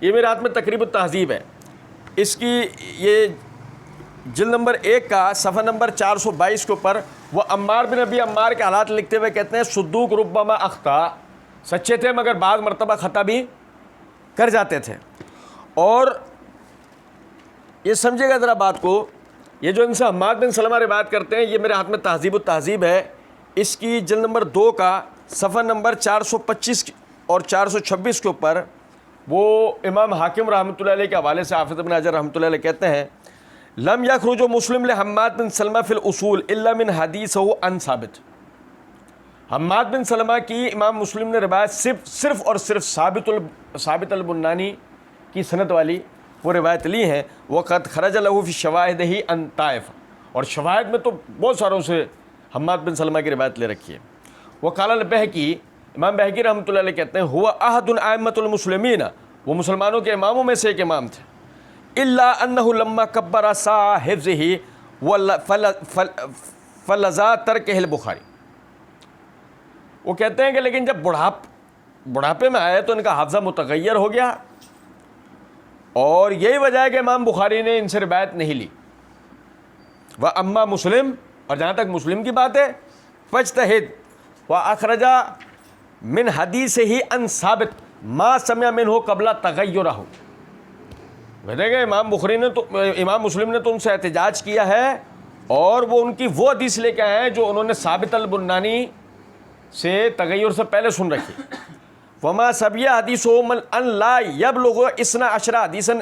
یہ میرے ہاتھ میں تقریب التہذیب ہے، اس کی یہ جلد نمبر 1 کا صفحہ نمبر 422 کے اوپر وہ عمار بن ابی عمار کے حالات لکھتے ہوئے کہتے ہیں صدوق ربما اخطا، سچے تھے مگر بعض مرتبہ خطا بھی کر جاتے تھے. اور یہ سمجھے گا ذرا بات کو، یہ جو ان سے حماد بن سلمہ روایت کرتے ہیں یہ میرے ہاتھ میں تہذیب التہذیب ہے، اس کی جلد نمبر 2 کا صفحہ نمبر 425 اور 426 کے اوپر وہ امام حاکم رحمۃ اللہ علیہ کے حوالے سے حافظ ابن حجر رحمۃ اللہ علیہ کہتے ہیں لم یخرج مسلم لحماد بن سلمہ فی الاصول الا من حدیثہ عن ثابت. حماد بن سلمہ کی امام مسلم نے روایت صرف اور صرف ثابت البنانی کی سند والی وہ روایت لی ہیں. وقت خرج له فی شواہدہ عن طائف، اور شواہد میں تو بہت ساروں سے حماد بن سلمہ کی روایت لے رکھی ہے. وقال البہقی، امام بہقی رحمۃ اللہ علیہ کہتے ہیں ہوا احد ائمۃ المسلمین، وہ مسلمانوں کے اماموں میں سے ایک امام تھے. الا انہ لما کبر سا حفظہ فلذا ترکہ البخاری. وہ کہتے ہیں کہ لیکن جب بڑھاپے میں آئے تو ان کا حافظہ متغیر ہو گیا، اور یہی وجہ ہے کہ امام بخاری نے ان سے روایت نہیں لی. وَأَمَّا مسلم، اور جہاں تک مسلم کی بات ہے فاجتہد وَأَخْرَجَ مِنْ حَدِيثِهِ عَنْ ثابت ما سمع منہ قبل تغیرہ. کہتے کہ امام مسلم نے تو ان سے احتجاج کیا ہے اور وہ ان کی وہ حدیث لے کے آئے ہیں جو انہوں نے ثابت البنانی سے تغیر سے پہلے سن رکھی. وما سبیہ حدیثہ من ان لا یبلغ 12 حدیثا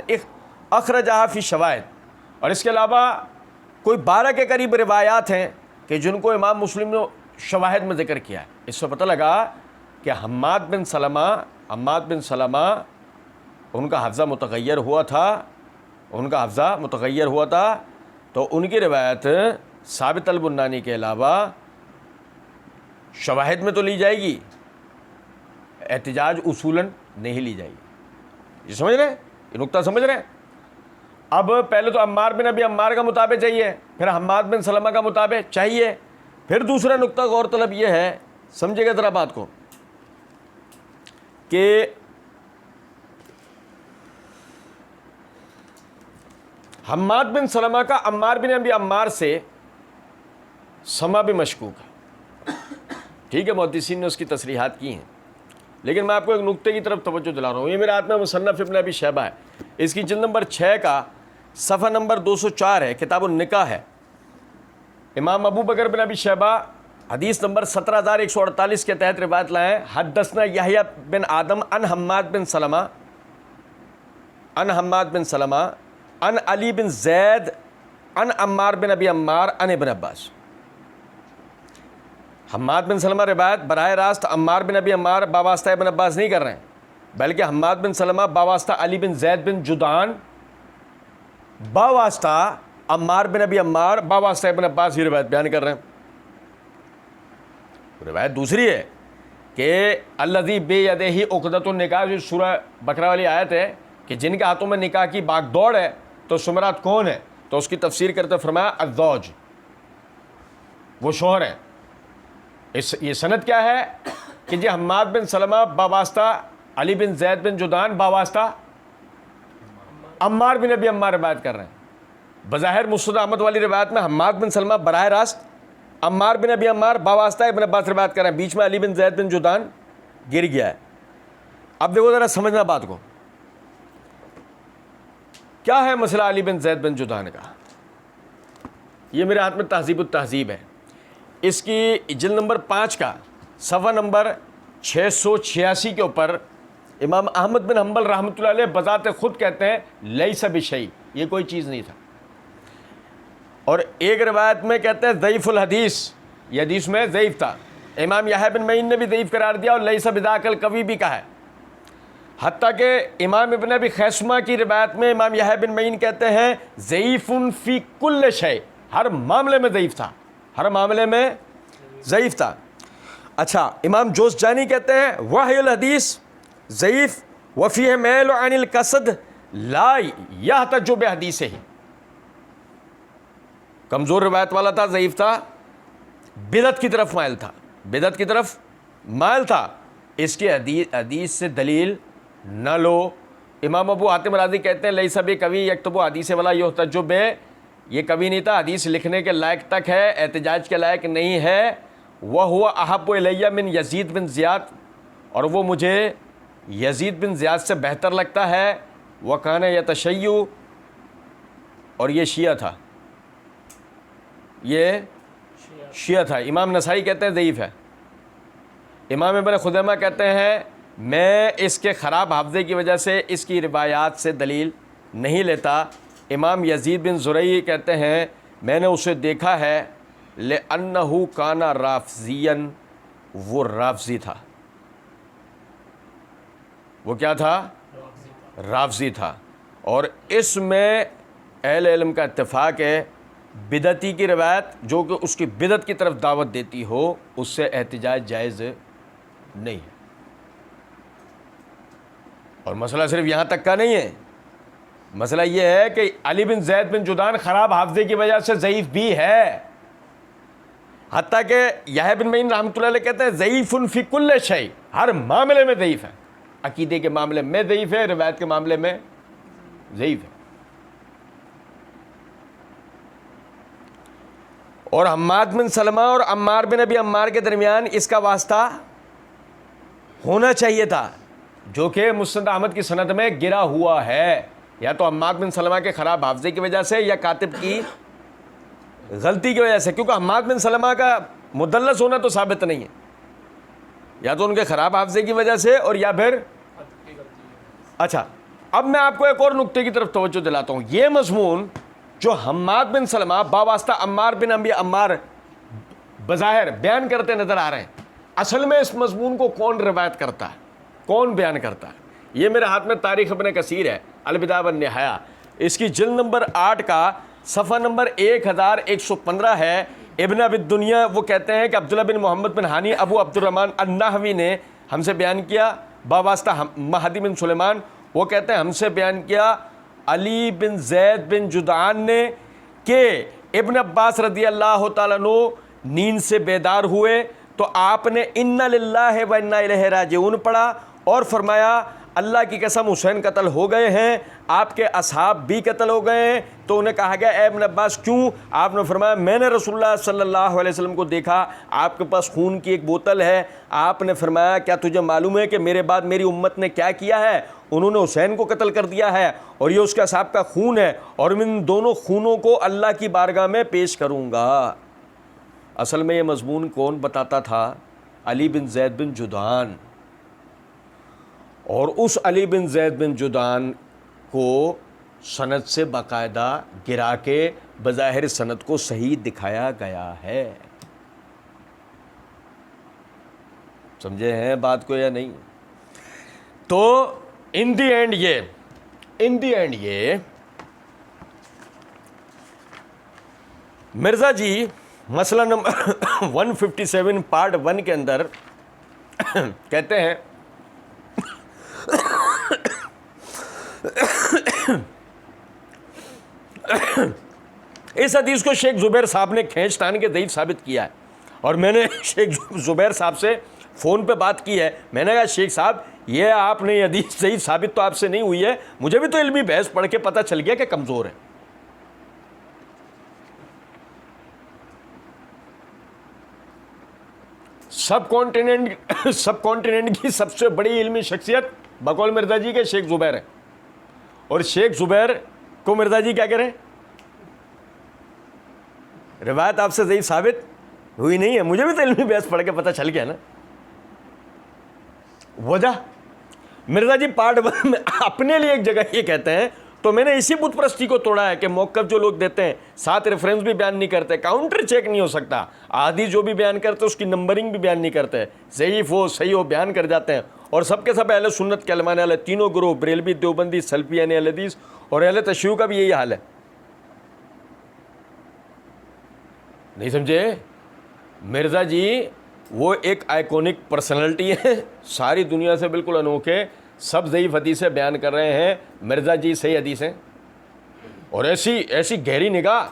اخرجہا فی شواہد. اور اس کے علاوہ کوئی 12 کے قریب روایات ہیں کہ جن کو امام مسلم نے شواہد میں ذکر کیا ہے. اس سے پتہ لگا کہ حماد بن سلمہ ان کا حفظہ متغیر ہوا تھا, تو ان کی روایت ثابت البنانی کے علاوہ شواہد میں تو لی جائے گی, احتجاج اصولاً نہیں لی جائے گی. یہ سمجھ رہے ہیں, یہ نقطہ سمجھ رہے ہیں؟ اب پہلے تو عمار بن ابی عمار کا مطابق چاہیے, پھر حماد بن سلمہ کا مطابق چاہیے. پھر دوسرا نقطہ غور طلب یہ ہے, سمجھے گا ذرا بات کو, کہ حماد بن سلمہ کا عمار بن ابی عمار سے سما بھی مشکوک ہے. ٹھیک ہے, محدثین نے اس کی تصریحات کی ہیں, لیکن میں آپ کو ایک نقطے کی طرف توجہ دلا رہا ہوں. یہ میرے ہاتھ میں مصنف ابن ابی شیبہ ہے, اس کی جلد نمبر 6 کا صفحہ نمبر 204 ہے, کتاب النکاح ہے. امام ابو بکر بن ابی شیبہ حدیث نمبر 17148 کے تحت روایت لائے, حدثنا یحییٰ بن آدم عن حماد بن سلمہ عن علی بن زید عن عمار بن ابی عمار عن ابن عباس. حماد بن سلمہ روایت براہ راست عمار بن ابی عمار باواسطہ ابن عباس نہیں کر رہے ہیں, بلکہ حماد بن سلمہ باواسطہ علی بن زید بن جدعان باواسطہ عمار بن ابی عمار باواسطہ ابن عباس یہ روایت بیان کر رہے ہیں. روایت دوسری ہے کہ الذی بیدہ عقدۃ النکاح, جو سورہ بقرہ والی آیت ہے کہ جن کے ہاتھوں میں نکاح کی باغ دوڑ ہے, تو ثمرات کون ہے؟ تو اس کی تفسیر کرتے فرمایا الزوج, وہ شوہر ہیں. یہ سند کیا ہے کہ جی حماد بن سلمہ باواسطہ علی بن زید بن جدعان باواسطہ عمار بن ابی عمار روایت کر رہے ہیں. بظاہر مسند احمد والی روایت میں حماد بن سلمہ براہ راست عمار بن ابی عمار باواسطہ ابن عباس روایت کر رہے ہیں, بیچ میں علی بن زید بن جدعان گر گیا ہے. اب دیکھو ذرا سمجھنا بات کو, کیا ہے مسئلہ علی بن زید بن جدعان کا. یہ میرے ہاتھ میں تہذیب التہذیب ہے, اس کی جلد نمبر 5 کا صفحہ نمبر 686 کے اوپر امام احمد بن حنبل رحمۃ اللہ علیہ بذات خود کہتے ہیں لیس بشیء, یہ کوئی چیز نہیں تھا. اور ایک روایت میں کہتے ہیں ضعیف الحدیث, یہ حدیث میں ضعیف تھا. امام یحییٰ بن معین نے بھی ضعیف قرار دیا اور لیس بذاک القوی بھی کہا ہے. حتیٰ کہ امام ابن ابی خیثمہ کی روایت میں امام یحییٰ بن معین کہتے ہیں ضعیف فی کل شیء, ہر معاملے میں ضعیف تھا, ہر معاملے میں ضعیف تھا. اچھا, امام جوزجانی کہتے ہیں وحی الحدیث ضعیف وفیہ میل عن القصد لا یحتج بحدیثہ, کمزور روایت والا تھا, ضعیف تھا, بدعت کی طرف مائل تھا, اس کی حدیث سے دلیل نہ لو. امام ابو حاتم رازی کہتے ہیں لیس بقوی یکتب حدیث ولا یحتج بہ, یہ کبھی نہیں تھا, حدیث لکھنے کے لائق تک ہے, احتجاج کے لائق نہیں ہے. وہو احب الیہ من یزید بن زیاد, اور وہ مجھے یزید بن زیاد سے بہتر لگتا ہے. وکان یتشیع, اور یہ شیعہ تھا, امام نسائی کہتے ہیں ضعیف ہے. امام ابن خزیمہ کہتے ہیں میں اس کے خراب حافظے کی وجہ سے اس کی روایات سے دلیل نہیں لیتا. امام یزید بن زرعی کہتے ہیں میں نے اسے دیکھا ہے لأنہ کان رافضیا, وہ رافضی تھا. وہ کیا تھا؟ رافضی تھا. اور اس میں اہل علم کا اتفاق ہے, بدعتی کی روایت جو کہ اس کی بدعت کی طرف دعوت دیتی ہو, اس سے احتجاج جائز نہیں ہے. اور مسئلہ صرف یہاں تک کا نہیں ہے, مسئلہ یہ ہے کہ علی بن زید بن جدعان خراب حافظے کی وجہ سے ضعیف بھی ہے. حتیٰ کہ یحییٰ بن معین رحمۃ اللہ علیہ کہتے ہیں ضعیف فی کل شیء, ہر معاملے میں ضعیف ہے. عقیدے کے معاملے میں ضعیف ہے, روایت کے معاملے میں ضعیف ہے. اور حماد بن سلمہ اور عمار بن ابی عمار کے درمیان اس کا واسطہ ہونا چاہیے تھا, جو کہ مسند احمد کی سند میں گرا ہوا ہے, یا تو حماد بن سلمہ کے خراب حافظے کی وجہ سے یا کاتب کی غلطی کی وجہ سے, کیونکہ حماد بن سلمہ کا مدلس ہونا تو ثابت نہیں ہے, یا تو ان کے خراب حافظے کی وجہ سے اور یا پھر. اچھا, اب میں آپ کو ایک اور نقطے کی طرف توجہ دلاتا ہوں. یہ مضمون جو حماد بن سلمہ باواسطہ عمار بن ابی عمار بظاہر بیان کرتے نظر آ رہے ہیں، اصل میں اس مضمون کو کون روایت کرتا ہے، کون بیان کرتا ہے؟ یہ میرے ہاتھ میں تاریخ ابن کثیر ہے، البدایہ والنہایہ، اس کی جلد نمبر 8 کا صفحہ نمبر 1115 ہے۔ ابن ابی الدنیا وہ کہتے ہیں کہ عبداللہ بن محمد بن ہانی ابو عبد الرحمن النحوی نے ہم سے بیان کیا باواسطہ مہدی بن سلیمان، وہ کہتے ہیں ہم سے بیان کیا علی بن زید بن جدعان نے کہ ابن عباس رضی اللہ تعالیٰ عنہ نیند سے بیدار ہوئے تو آپ نے انا للہ و انا الیہ راجعون پڑھا اور فرمایا اللہ کی قسم حسین قتل ہو گئے ہیں، آپ کے اصحاب بھی قتل ہو گئے ہیں۔ تو انہیں کہا گیا اے ابن عباس کیوں؟ آپ نے فرمایا میں نے رسول اللہ صلی اللہ علیہ وسلم کو دیکھا، آپ کے پاس خون کی ایک بوتل ہے، آپ نے فرمایا کیا تجھے معلوم ہے کہ میرے بعد میری امت نے کیا کیا ہے؟ انہوں نے حسین کو قتل کر دیا ہے اور یہ اس کے اصحاب کا خون ہے اور میں ان دونوں خونوں کو اللہ کی بارگاہ میں پیش کروں گا۔ اصل میں یہ مضمون کون بتاتا تھا؟ علی بن زید بن جدعان، اور اس علی بن زید بن جدعان کو سند سے باقاعدہ گرا کے بظاہر سند کو صحیح دکھایا گیا ہے۔ سمجھے ہیں بات کو یا نہیں؟ تو ان دی اینڈ یہ مرزا جی مسئلہ نمبر 157 پارٹ 1 کے اندر کہتے ہیں اس حدیث کو شیخ زبیر صاحب نے کھینچ تان کے ضعیف ثابت کیا ہے، اور میں نے شیخ زبیر صاحب سے فون پہ بات کی ہے، میں نے کہا شیخ صاحب یہ آپ نے حدیث ضعیف ثابت تو آپ سے نہیں ہوئی ہے، مجھے بھی تو علمی بحث پڑھ کے پتہ چل گیا کہ کمزور ہے۔ سب کانٹیننٹ کی سب سے بڑی علمی شخصیت بقول مرزا جی کے شیخ زبیر ہے، اور شیخ زبیر کو مرزا جی کیا کریں؟ روایت آپ سے ضعیف ثابت ہوئی نہیں ہے، مجھے بھی تو علمی بحث پڑھ کے پتہ چل گیا نا۔ وجہ مرزا جی پارٹ 1 میں اپنے لیے ایک جگہ یہ کہتے ہیں، تو میں نے اسی بت پرستی کو توڑا ہے کہ موقف جو لوگ دیتے ہیں ساتھ ریفرنس بھی بیان نہیں کرتے، کاؤنٹر چیک نہیں ہو سکتا، حدیث جو بھی بیان کرتے اس کی نمبرنگ بھی بیان نہیں کرتے، ضعیف ہو صحیح ہو بیان کر جاتے ہیں، اور سب کے سب اہل سنت کے علماء والے تینوں گروہ بریلوی دیوبندی سلفی یعنی اہل حدیث اور اہل تشیع کا بھی یہی حال ہے۔ نہیں سمجھے؟ مرزا جی وہ ایک آئیکونک پرسنالٹی ہے، ساری دنیا سے بالکل انوکھے، سب ضعیف حدیثیں بیان کر رہے ہیں، مرزا جی صحیح حدیثیں، اور ایسی گہری نگاہ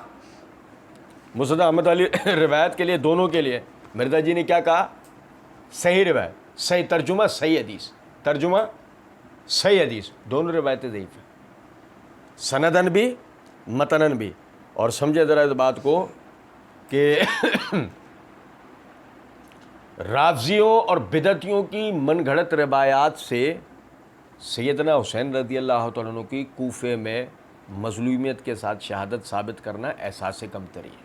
مسند احمد علی روایت کے لیے، دونوں کے لیے مرزا جی نے کیا کہا؟ صحیح روایت، صحیح ترجمہ، صحیح حدیث، ترجمہ صحیح حدیث، دونوں روایتیں ضعیف ہیں، سندن بھی متنن بھی۔ اور سمجھے ذرا اس بات کو کہ رافضیوں اور بدعتیوں کی من گھڑت روایات سے سیدنا حسین رضی اللہ تعالیٰ عنہ کی کوفے میں مظلومیت کے ساتھ شہادت ثابت کرنا احساس کمتری ہے۔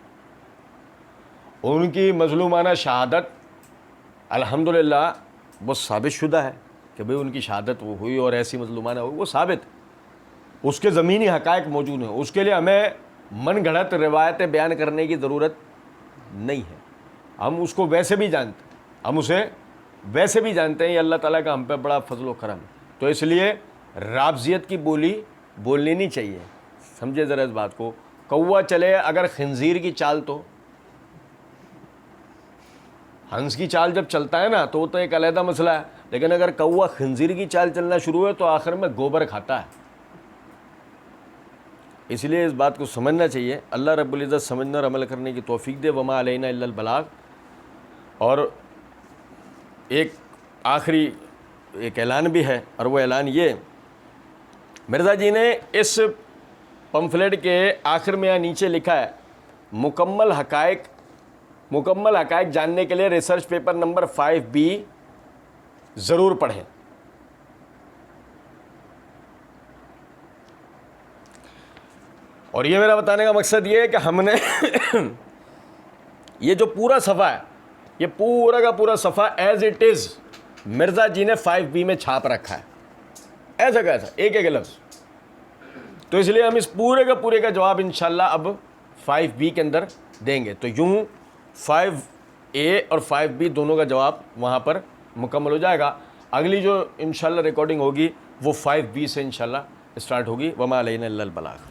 ان کی مظلومانہ شہادت الحمدللہ وہ ثابت شدہ ہے کہ بھئی ان کی شہادت وہ ہوئی اور ایسی مظلومانہ ہوئی، وہ ثابت، اس کے زمینی حقائق موجود ہیں، اس کے لیے ہمیں من گھڑت روایتیں بیان کرنے کی ضرورت نہیں ہے، ہم اس کو ویسے بھی جانتے ہیں، ہم اسے ویسے بھی جانتے ہیں، یہ اللہ تعالیٰ کا ہم پہ بڑا فضل و کرم ہے، تو اس لیے رافضیت کی بولی بولنی نہیں چاہیے۔ سمجھے ذرا اس بات کو، کوا چلے اگر خنزیر کی چال تو ہنس کی چال جب چلتا ہے نا تو وہ تو ایک علیحدہ مسئلہ ہے، لیکن اگر کوا خنزیر کی چال چلنا شروع ہے تو آخر میں گوبر کھاتا ہے۔ اس لیے اس بات کو سمجھنا چاہیے، اللہ رب العزت سمجھنا اور عمل کرنے کی توفیق دے، وما علینا الا البلاغ۔ اور ایک آخری ایک اعلان بھی ہے، اور وہ اعلان یہ، مرزا جی نے اس پمفلیٹ کے آخر میں یہاں نیچے لکھا ہے مکمل حقائق جاننے کے لیے ریسرچ پیپر نمبر 5B ضرور پڑھیں۔ اور یہ میرا بتانے کا مقصد یہ ہے کہ ہم نے یہ جو پورا صفحہ ہے، یہ پورا کا پورا صفحہ ایز اٹ از مرزا جی نے 5B میں چھاپ رکھا ہے، ایسا کا ایسا ایک ایک لفظ، تو اس لیے ہم اس پورے کا پورے کا جواب انشاءاللہ اب 5B کے اندر دیں گے۔ تو یوں اے اور 5B دونوں کا جواب وہاں پر مکمل ہو جائے گا. اگلی جو انشاءاللہ ریکارڈنگ ہوگی وہ 5B سے انشاءاللہ اسٹارٹ ہوگی. وما علینا الا البلاغ.